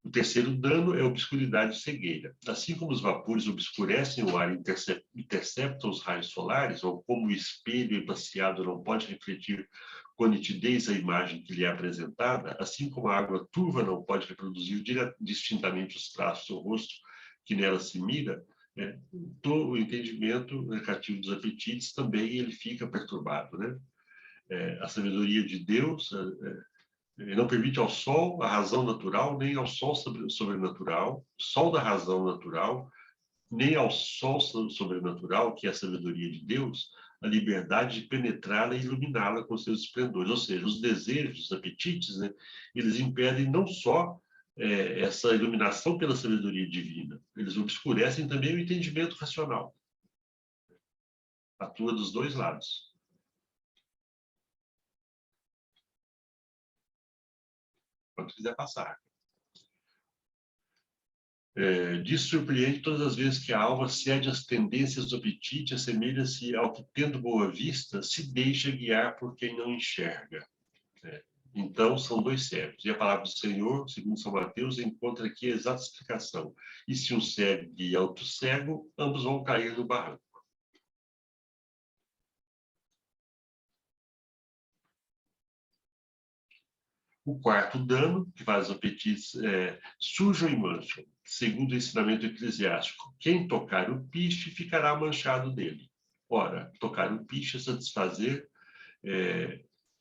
O terceiro dano é a obscuridade e cegueira. Assim como os vapores obscurecem o ar e interceptam os raios solares, ou como o espelho embaciado não pode refletir com nitidez a imagem que lhe é apresentada, assim como a água turva não pode reproduzir distintamente os traços do rosto que nela se mira, todo o entendimento negativo dos apetites também ele fica perturbado, né? A sabedoria de Deus não permite ao sol a razão natural, nem ao sol sobrenatural, sol da razão natural, nem ao sol sobrenatural, que é a sabedoria de Deus, a liberdade de penetrá-la e iluminá-la com seus esplendores. Ou seja, os desejos, os apetites, né, eles impedem não só essa iluminação pela sabedoria divina, eles obscurecem também o entendimento racional. Atua dos dois lados. Quando quiser passar. Disso surpreende todas as vezes que a alma cede às tendências do apetite, assemelha-se ao que, tendo boa vista, se deixa guiar por quem não enxerga. Então, são dois cegos. E a palavra do Senhor, segundo São Mateus, encontra aqui a exata explicação. E se um cego guia outro cego, ambos vão cair no barranco. O quarto dano, que faz os apetites sujam e mancham. Segundo o ensinamento eclesiástico, quem tocar o piche ficará manchado dele. Ora, tocar o piche é satisfazer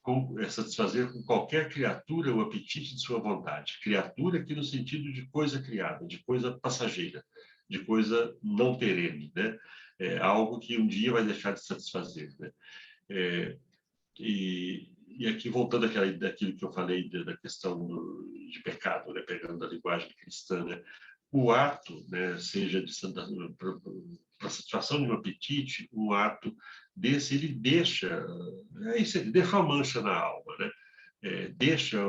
com qualquer criatura o apetite de sua vontade. Criatura aqui no sentido de coisa criada, de coisa passageira, de coisa não perene, né? Algo que um dia vai deixar de satisfazer, né? E aqui, voltando daquilo que eu falei da questão de pecado, né, pegando a linguagem cristã, né, o ato, né, seja para a satisfação de um apetite, um ato desse, ele deixa uma mancha na alma, né? Deixa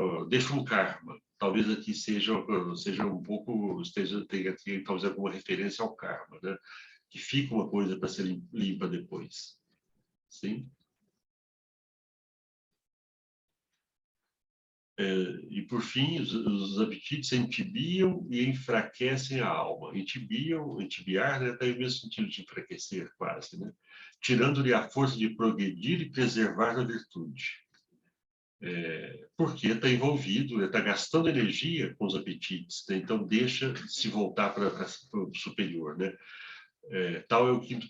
um karma. Talvez aqui seja um pouco, tenha aqui talvez alguma referência ao karma, né? Que fica uma coisa para ser limpa depois. Sim? E, por fim, os apetites entibiam e enfraquecem a alma. Entibiar, né, tem o mesmo sentido de enfraquecer, quase, né? Tirando-lhe a força de progredir e preservar a virtude. Porque está envolvido, está gastando energia com os apetites, né? Então deixa se voltar para o superior, né? Tal é o quinto.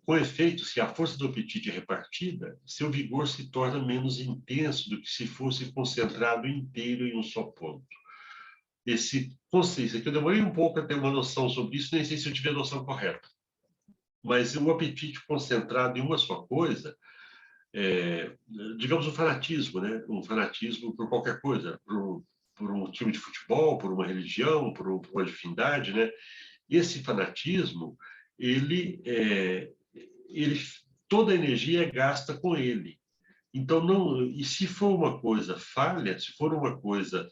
Com efeito, se a força do apetite é repartida, seu vigor se torna menos intenso do que se fosse concentrado inteiro em um só ponto. esse consciência, que eu demorei um pouco a ter uma noção sobre isso, nem sei se eu tive a noção correta. Mas o apetite concentrado em uma só coisa, digamos, um fanatismo, né? Um fanatismo por qualquer coisa, por um time de futebol, por uma religião, por uma divindade, né? Esse fanatismo, toda a energia é gasta com ele. Então, e se for uma coisa falha, se for uma coisa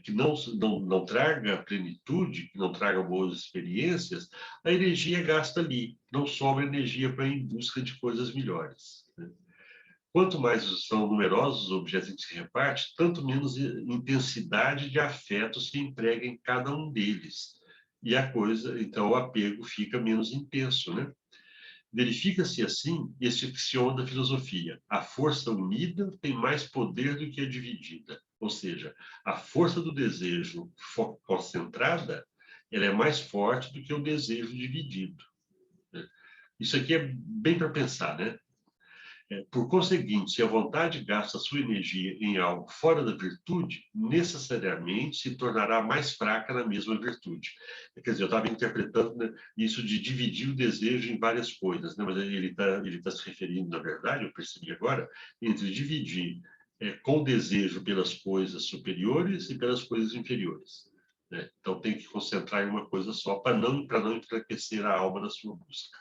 que não traga plenitude, que não traga boas experiências, a energia é gasta ali, não sobra energia para ir em busca de coisas melhores. Né? Quanto mais são numerosos os objetos em que se reparte, tanto menos intensidade de afeto se emprega em cada um deles. E a coisa, então, o apego fica menos intenso, né? Verifica-se assim este axioma da filosofia: a força unida tem mais poder do que a dividida. Ou seja, a força do desejo concentrada, ela é mais forte do que o desejo dividido. Isso aqui é bem para pensar, né? Por conseguinte, se a vontade gasta sua energia em algo fora da virtude, necessariamente se tornará mais fraca na mesma virtude. Quer dizer, eu estava interpretando, né, isso de dividir o desejo em várias coisas, né, mas ele tá se referindo, na verdade, eu percebi agora, entre dividir com desejo pelas coisas superiores e pelas coisas inferiores. Né? Então, tem que concentrar em uma coisa só, para não enfraquecer a alma na sua busca.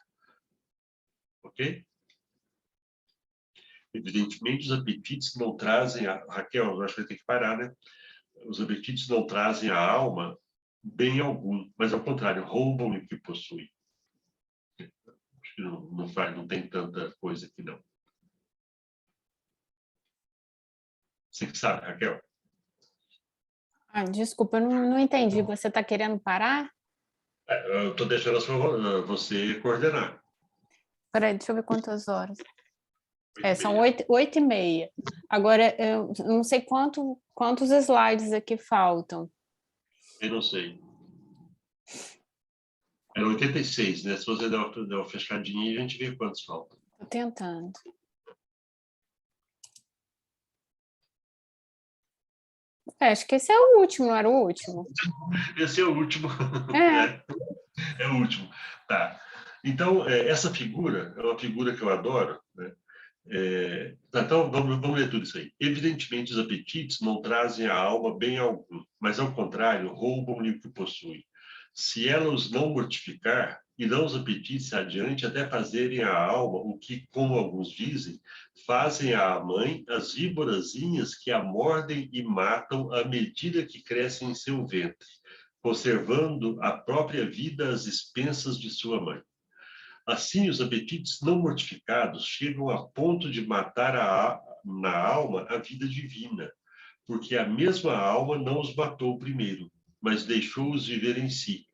Ok? Evidentemente, os apetites não trazem... Raquel, eu acho que vai ter que parar, né? Os apetites não trazem à alma bem algum, mas, ao contrário, roubam o que possui. Acho que não tem tanta coisa aqui, não. Você que sabe, Raquel? Desculpa, eu não entendi. Você está querendo parar? Eu estou deixando você coordenar. Peraí, deixa eu ver quantas horas. São 8h30. Agora, eu não sei quantos slides aqui faltam. Eu não sei. Era 86, né? Se você der uma fechadinha, a gente vê quantos faltam. Estou tentando. Acho que esse é o último, não era o último? Esse é o último. É o último. Tá. Então, essa figura é uma figura que eu adoro, né? Então, vamos ler tudo isso aí. Evidentemente, os apetites não trazem à alma bem algum, mas, ao contrário, roubam-lhe o que possui. Se ela os não mortificar, irão os apetites adiante até fazerem à alma o que, como alguns dizem, fazem à mãe as víborazinhas que a mordem e matam à medida que crescem em seu ventre, conservando a própria vida às expensas de sua mãe. Assim, os apetites não mortificados chegam a ponto de matar na alma a vida divina, porque a mesma alma não os matou primeiro, mas deixou-os viver em si.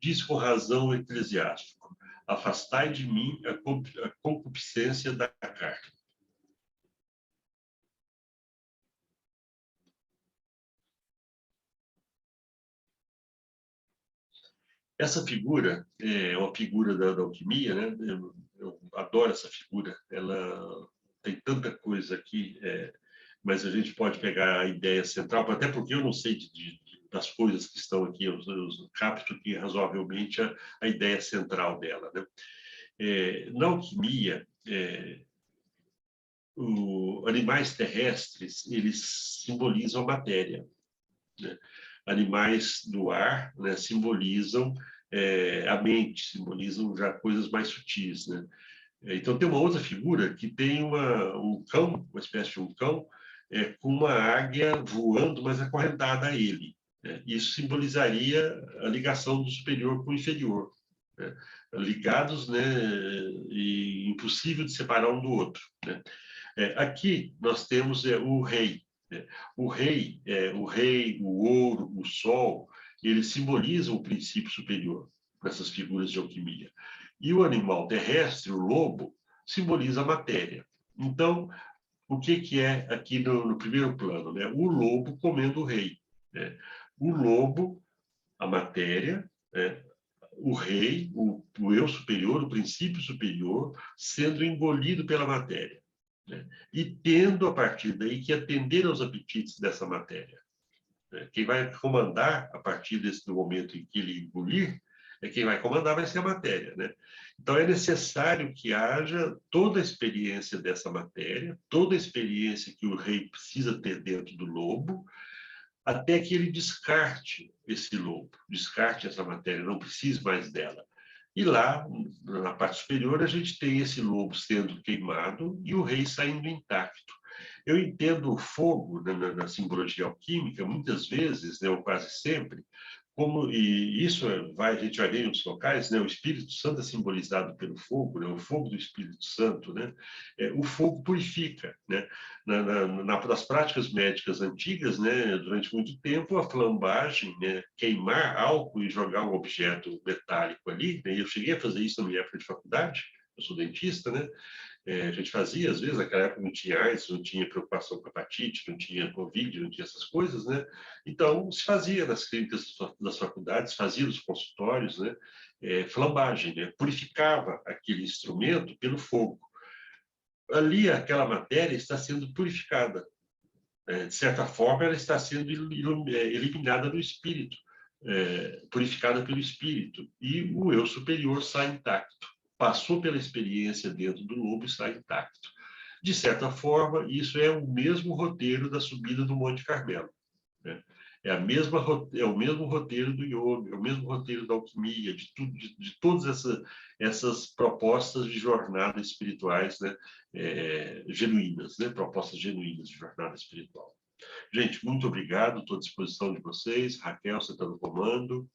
Diz com razão o eclesiástico: afastai de mim a concupiscência da carne. Essa figura é uma figura da alquimia, né? Eu adoro essa figura. Ela tem tanta coisa aqui, mas a gente pode pegar a ideia central, até porque eu não sei das coisas que estão aqui, eu capto aqui razoavelmente a ideia central dela, né? Na alquimia, animais terrestres, eles simbolizam a matéria, né? Animais do ar, né, simbolizam a mente, simbolizam já coisas mais sutis, né? Então, tem uma outra figura que tem um cão, uma espécie de um cão, com uma águia voando, mas acorrentada a ele. Né? Isso simbolizaria a ligação do superior com o inferior. Né? Ligados, né, e impossível de separar um do outro. Né? Aqui nós temos o rei. Né? O rei, o ouro, o sol, eles simbolizam o princípio superior nessas figuras de alquimia. E o animal terrestre, o lobo, simboliza a matéria. Então, o que é aqui no primeiro plano? Né? O lobo comendo o rei. Né? O lobo, a matéria, né? O rei, o eu superior, o princípio superior, sendo engolido pela matéria. Né? E tendo, a partir daí, que atender aos apetites dessa matéria. Quem vai comandar, a partir do momento em que ele engolir, quem vai comandar vai ser a matéria, né? Então, é necessário que haja toda a experiência dessa matéria, toda a experiência que o rei precisa ter dentro do lobo, até que ele descarte esse lobo, descarte essa matéria, não precise mais dela. E lá, na parte superior, a gente tem esse lobo sendo queimado e o rei saindo intacto. Eu entendo o fogo na simbologia alquímica, muitas vezes, né, ou quase sempre, e isso a gente vai ver em outros locais, né? O Espírito Santo é simbolizado pelo fogo, né? O fogo do Espírito Santo, né? O fogo purifica, né? Nas práticas médicas antigas, né? Durante muito tempo, a flambagem, né? Queimar álcool e jogar um objeto metálico ali, né? Eu cheguei a fazer isso na minha época de faculdade, eu sou dentista, né? A gente fazia, às vezes, naquela época não tinha AIDS, não tinha preocupação com hepatite, não tinha Covid, não tinha essas coisas, né? Então, se fazia nas clínicas das faculdades, fazia nos consultórios, né? Flambagem, né? Purificava aquele instrumento pelo fogo. Ali, aquela matéria está sendo purificada. De certa forma, ela está sendo eliminada do espírito, purificada pelo espírito, e o eu superior sai intacto. Passou pela experiência dentro do lobo e está intacto. De certa forma, isso é o mesmo roteiro da subida do Monte Carmelo, né? É o mesmo roteiro do yoga, é o mesmo roteiro da alquimia, de todas essas propostas de jornada espirituais, né? Genuínas, né? Propostas genuínas de jornada espiritual. Gente, muito obrigado, estou à disposição de vocês. Raquel, você está no comando.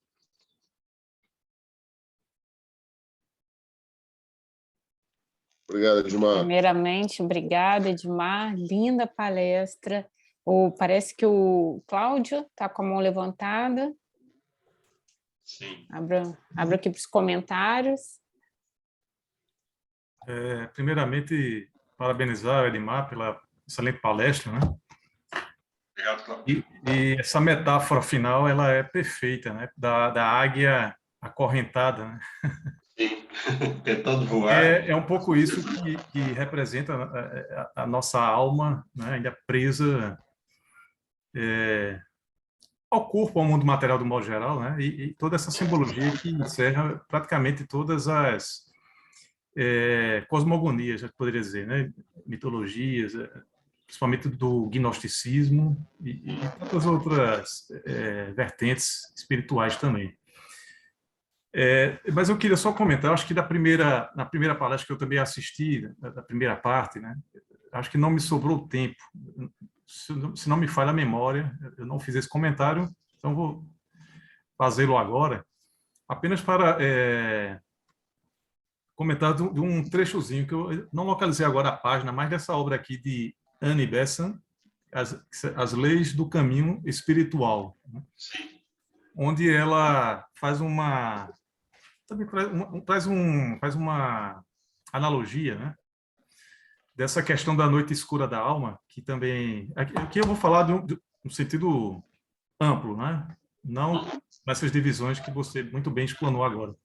Obrigado, Edmar. Primeiramente, obrigada, Edmar. Linda palestra. Parece que o Cláudio está com a mão levantada. Sim. Abro aqui para os comentários. Primeiramente, parabenizar o Edmar pela excelente palestra, né? Obrigado, Cláudio. E essa metáfora final, ela é perfeita, né? Da águia acorrentada, né? Sim, tentando voar. É um pouco isso que representa a nossa alma, né? Ainda presa ao corpo, ao mundo material do modo geral, né? E toda essa simbologia que encerra praticamente todas as cosmogonias, eu poderia dizer, né? Mitologias, principalmente do gnosticismo e tantas outras vertentes espirituais também. Mas eu queria só comentar, acho que na primeira palestra que eu também assisti, da primeira parte, né? Acho que não me sobrou tempo. Se não me falha a memória, eu não fiz esse comentário, então vou fazê-lo agora, apenas para comentar de um trechozinho, que eu não localizei agora a página, mas dessa obra aqui de Annie Besant, As Leis do Caminho Espiritual, né? Sim. Onde ela faz faz uma analogia, né? Dessa questão da noite escura da alma, que também... Aqui eu vou falar de um sentido amplo, né? Não nessas divisões que você muito bem explanou agora,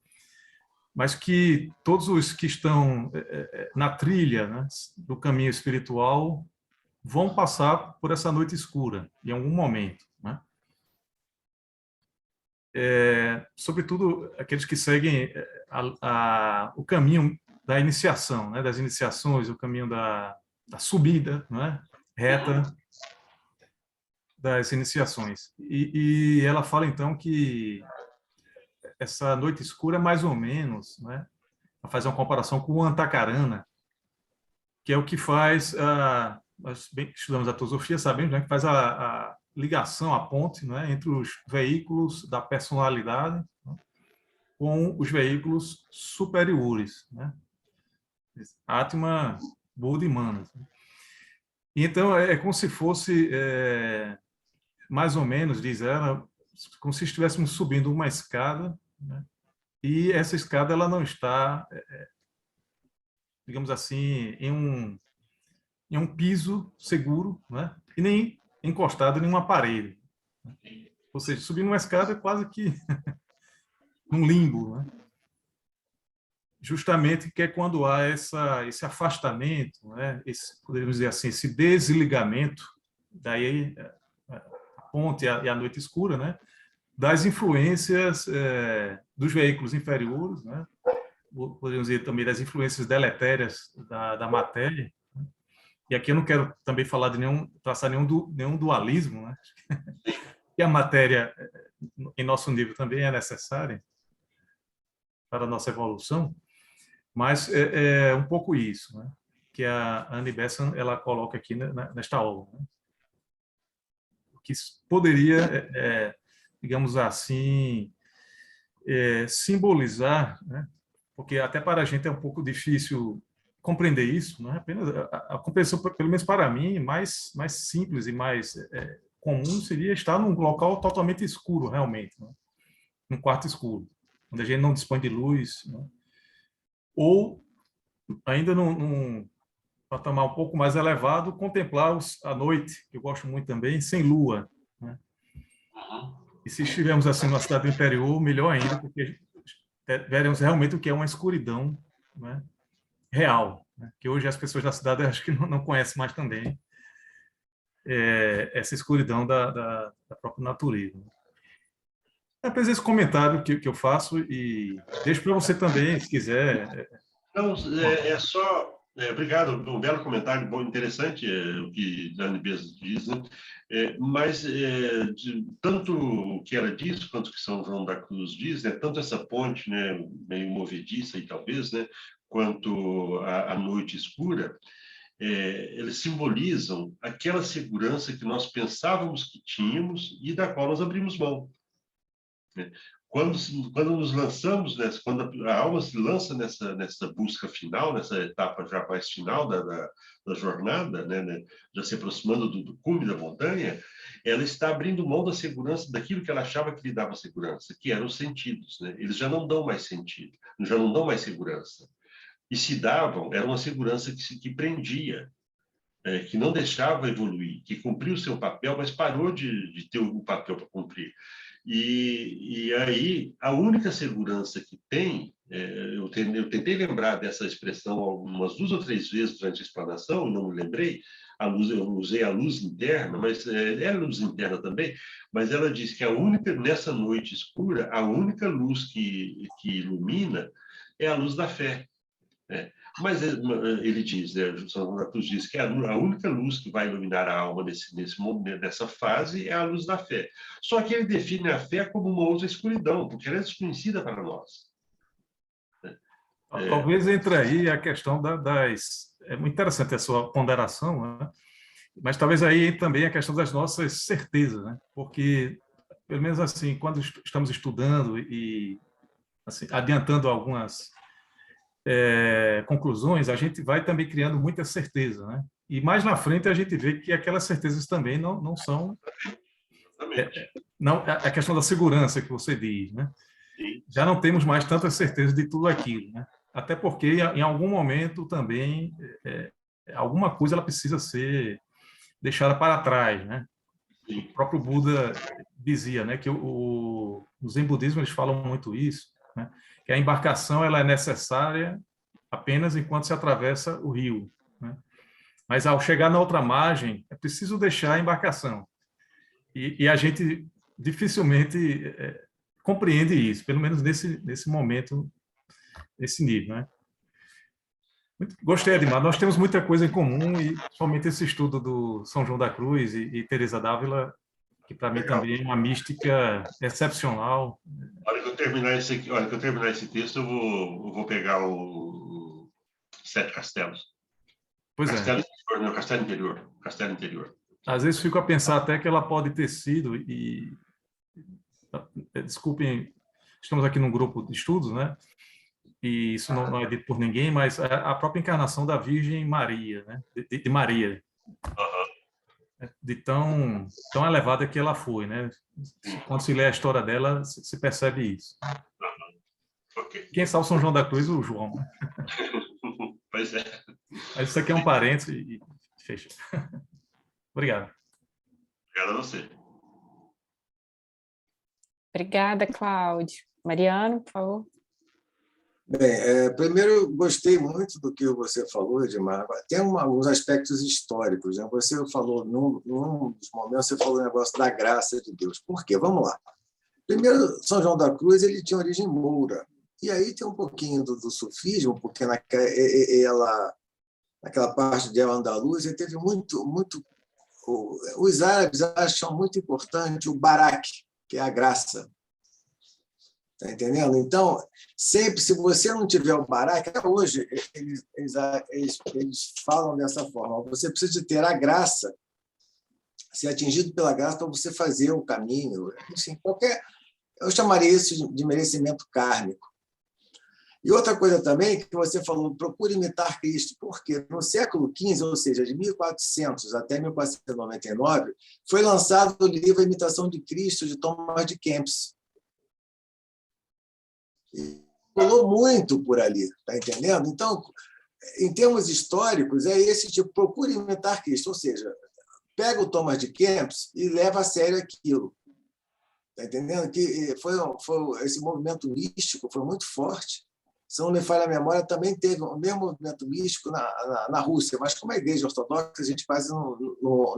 mas que todos os que estão na trilha, né, do caminho espiritual vão passar por essa noite escura, em algum momento, né? Sobretudo aqueles que seguem o caminho da iniciação, né, das iniciações, o caminho da subida, né, reta das iniciações. E ela fala, então, que essa noite escura é mais ou menos, né, a fazer uma comparação com o Antacarana, que é o que faz, nós bem estudamos a teosofia, sabemos, né, que faz a ligação, a ponte, né, entre os veículos da personalidade, né, com os veículos superiores, né, Atma, Buda e Manas. Então, é como se fosse, mais ou menos, diz ela, como se estivéssemos subindo uma escada, né, e essa escada ela não está, digamos assim, em um piso seguro, né, e nem encostado em uma parede. Ou seja, subir uma escada é quase que num limbo, né? Justamente que é quando há esse afastamento, né? Poderíamos dizer assim, esse desligamento, daí ponte e a noite escura, né? Das influências dos veículos inferiores, né? Podemos dizer também das influências deletérias da matéria. E aqui eu não quero também falar de traçar nenhum dualismo, né? Que a matéria, em nosso nível, também é necessária para a nossa evolução, mas é um pouco isso, né? Que a Annie Besant ela coloca aqui nesta obra, né? Que poderia, digamos assim, simbolizar, né? Porque até para a gente é um pouco difícil compreender isso, não é apenas a compreensão, pelo menos para mim, mais simples e mais comum seria estar num local totalmente escuro, realmente, né? Num quarto escuro, onde a gente não dispõe de luz, né? Ou ainda num patamar um pouco mais elevado, contemplar a noite, que eu gosto muito também, sem lua, né? E se estivermos assim numa cidade do interior, melhor ainda, porque veremos realmente o que é uma escuridão, né? Real, né? Que hoje as pessoas da cidade acho que não conhecem mais também essa escuridão da própria natureza. É apenas esse comentário que eu faço e deixo para você também, se quiser. Não, é só. Obrigado, um belo comentário, bom, interessante o que Dani Bez diz, né? Mas tanto o que ela diz quanto o que São João da Cruz diz, né? Tanto essa ponte, né, meio movediça e talvez, né, quanto a noite escura, eles simbolizam aquela segurança que nós pensávamos que tínhamos e da qual nós abrimos mão, né? Quando nos lançamos quando a alma se lança nessa busca final, nessa etapa já mais final da jornada, né, já se aproximando do cume da montanha, ela está abrindo mão da segurança daquilo que ela achava que lhe dava segurança, que eram os sentidos, né? Eles já não dão mais sentido, já não dão mais segurança. E se davam, era uma segurança que prendia, que não deixava evoluir, que cumpriu o seu papel, mas parou de ter o papel para cumprir. E aí, a única segurança que tem, eu tentei lembrar dessa expressão umas 2 ou 3 vezes durante a explanação, e não me lembrei, eu usei a luz interna, mas é luz interna também, mas ela diz que nessa noite escura, a única luz que ilumina é a luz da fé, né? Mas ele diz, São João da Cruz diz que a única luz que vai iluminar a alma nesse momento, nessa fase, é a luz da fé. Só que ele define a fé como uma outra escuridão, porque ela é desconhecida para nós. Talvez entre aí a questão das... É muito interessante a sua ponderação, né? Mas talvez aí também a questão das nossas certezas, né? Porque, pelo menos assim, quando estamos estudando e assim, adiantando algumas conclusões, a gente vai também criando muita certeza, né? E mais na frente a gente vê que aquelas certezas também não são... Não, a questão da segurança que você diz, né? Sim. Já não temos mais tanta certeza de tudo aquilo, né? Até porque em algum momento também alguma coisa ela precisa ser deixada para trás, né? Sim. O próprio Buda dizia, né, que no Zen budismo eles falam muito isso, né? Que a embarcação ela é necessária apenas enquanto se atravessa o rio, né? Mas ao chegar na outra margem é preciso deixar a embarcação. E a gente dificilmente compreende isso, pelo menos nesse momento, nesse nível, né? Gostei, Edmar. Nós temos muita coisa em comum e somente esse estudo do São João da Cruz e Teresa d'Ávila, que para mim também é uma mística excepcional. A hora que eu terminar esse texto, eu vou pegar o Sete Castelos. Pois Castelo é. Interior, não, Castelo Interior. Castelo Interior. Às vezes fico a pensar até que ela pode ter sido, e desculpem, estamos aqui num grupo de estudos, né? E isso não é dito por ninguém, mas a própria encarnação da Virgem Maria, né? De Maria, de tão elevada que ela foi, né? Quando se lê a história dela, se percebe isso. Okay. Quem sabe o São João da Cruz, o João, né? Pois é. Mas isso aqui é um parênteses e fecha. Obrigado. Obrigado a você. Obrigada, Cláudio. Mariano, por favor. Bem, primeiro, gostei muito do que você falou, Edmar. Tem alguns aspectos históricos, né? Você falou, num dos momentos, você falou o negócio da graça de Deus. Por quê? Vamos lá. Primeiro, São João da Cruz ele tinha origem moura. E aí tem um pouquinho do sufismo, porque naquela parte de Al-Andalus, teve muito... Os árabes acham muito importante o barak, que é a graça. Está entendendo? Então, sempre, se você não tiver o barak, até hoje eles falam dessa forma, você precisa ter a graça, ser atingido pela graça para você fazer o caminho, enfim, eu chamaria isso de merecimento kármico. E outra coisa também, que você falou, procure imitar Cristo, porque no século XV, ou seja, de 1400 até 1499, foi lançado o livro A Imitação de Cristo, de Thomas de Kempis. E rolou muito por ali, está entendendo? Então, em termos históricos, é esse tipo, procure imitar Cristo, ou seja, pega o Thomas de Kempis e leva a sério aquilo. Está entendendo? Que foi esse movimento místico foi muito forte. Se não me falha a memória, também teve o mesmo movimento místico na Rússia, mas como a Igreja Ortodoxa, a gente quase não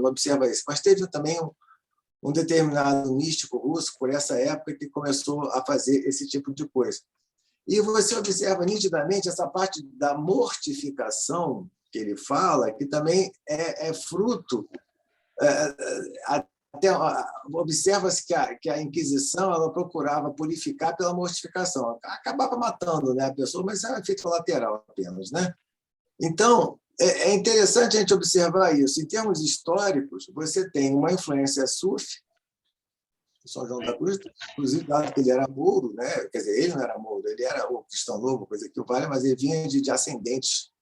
observa isso. Mas teve também um determinado místico russo, por essa época, que começou a fazer esse tipo de coisa. E você observa nitidamente essa parte da mortificação que ele fala, que também é fruto... Até observa-se que a Inquisição ela procurava purificar pela mortificação, acabava matando, né, a pessoa, mas era efeito colateral apenas, né? Então é interessante a gente observar isso. Em termos históricos, você tem uma influência sufi, São João da Cruz, inclusive dado que ele era mouro, né? Quer dizer, ele não era mouro, ele era o cristão novo, coisa que o vale, mas ele vinha de ascendentes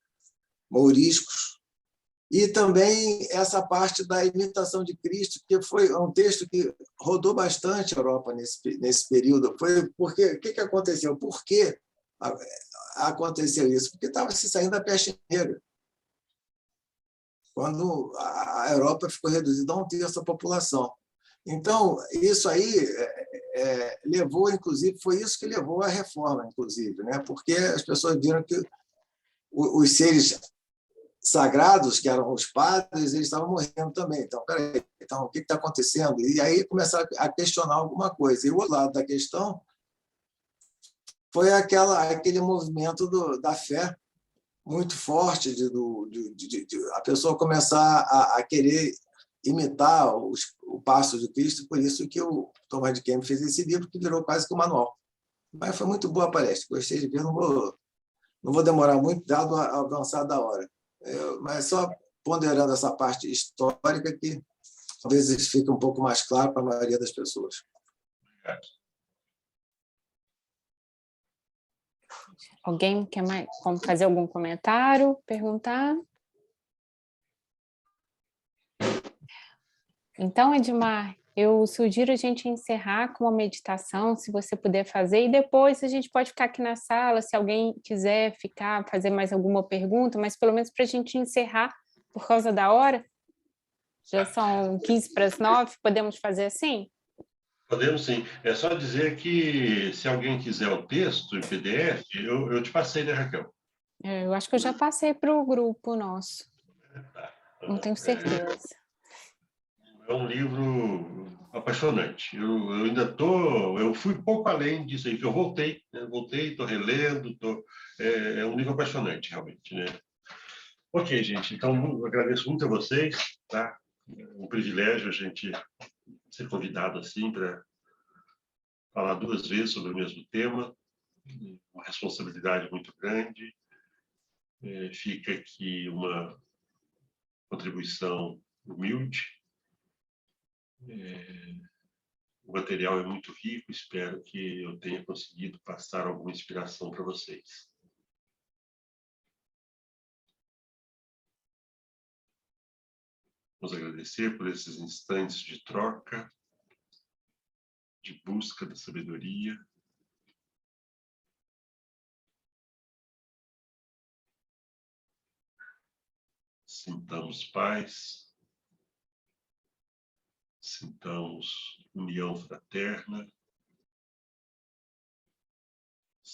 mouriscos. E também essa parte da imitação de Cristo, que foi um texto que rodou bastante a Europa nesse período. Foi porque o que aconteceu? Por que aconteceu isso? Porque estava se saindo da peste negra. Quando a Europa ficou reduzida a 1/3 da população. Então, isso aí levou, inclusive, foi isso que levou à reforma, inclusive, né? Porque as pessoas viram que os seres sagrados, que eram os padres, eles estavam morrendo também. Então, peraí, então, o que está acontecendo? E aí começaram a questionar alguma coisa. E o outro lado da questão foi aquele movimento da fé muito forte, de a pessoa começar a querer imitar o passo de Cristo, por isso que o Thomas de Kempis fez esse livro, que virou quase que um manual. Mas foi muito boa a palestra, gostei de ver, não vou demorar muito, dado a avançar da hora. Mas só ponderando essa parte histórica que talvez isso fique um pouco mais claro para a maioria das pessoas. Alguém quer fazer algum comentário, perguntar? Então, Edmar, eu sugiro a gente encerrar com uma meditação, se você puder fazer, e depois a gente pode ficar aqui na sala, se alguém quiser ficar, fazer mais alguma pergunta, mas pelo menos para a gente encerrar por causa da hora. Já são 8:45, podemos fazer assim? Podemos sim. É só dizer que se alguém quiser o texto em PDF, eu te passei, né, Raquel? Eu acho que eu já passei para o grupo nosso. Não tenho certeza. É um livro apaixonante. Eu ainda eu fui um pouco além disso aí, que eu voltei, né? Voltei, estou relendo, é um livro apaixonante, realmente, né? Ok, gente, então eu agradeço muito a vocês, tá? É um privilégio a gente ser convidado assim para falar 2 vezes sobre o mesmo tema, uma responsabilidade muito grande. Fica aqui uma contribuição humilde. O material é muito rico, espero que eu tenha conseguido passar alguma inspiração para vocês. Vamos agradecer por esses instantes de troca, de busca da sabedoria. Sintamos paz, sintamos união fraterna,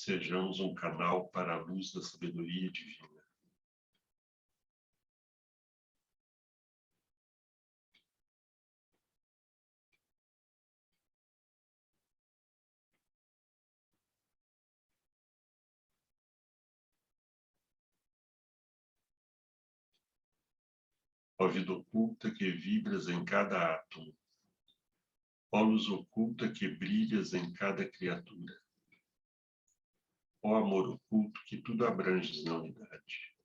sejamos um canal para a luz da sabedoria divina. Ó vida oculta que vibras em cada átomo, ó luz oculta que brilhas em cada criatura, ó amor oculto que tudo abranges na unidade.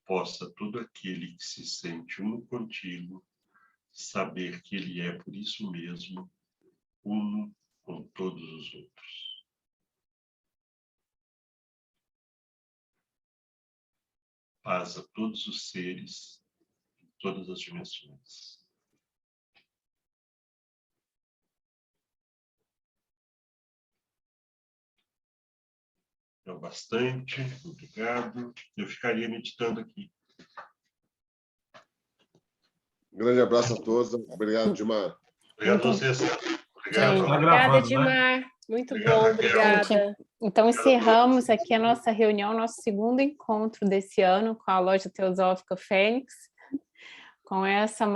Possa todo aquele que se sente uno contigo saber que ele é por isso mesmo uno com todos os outros. Paz a todos os seres, em todas as dimensões. É o bastante, obrigado. Eu ficaria meditando aqui. Um grande abraço a todos. Obrigado, Dimar. Obrigado a vocês. Obrigado. Sim. Tá Obrigada, gravando, né? Dimar. Muito Obrigado, bom, Raquel. obrigada. Então, encerramos aqui a nossa reunião, nosso segundo encontro desse ano com a Loja Teosófica Fênix, com essa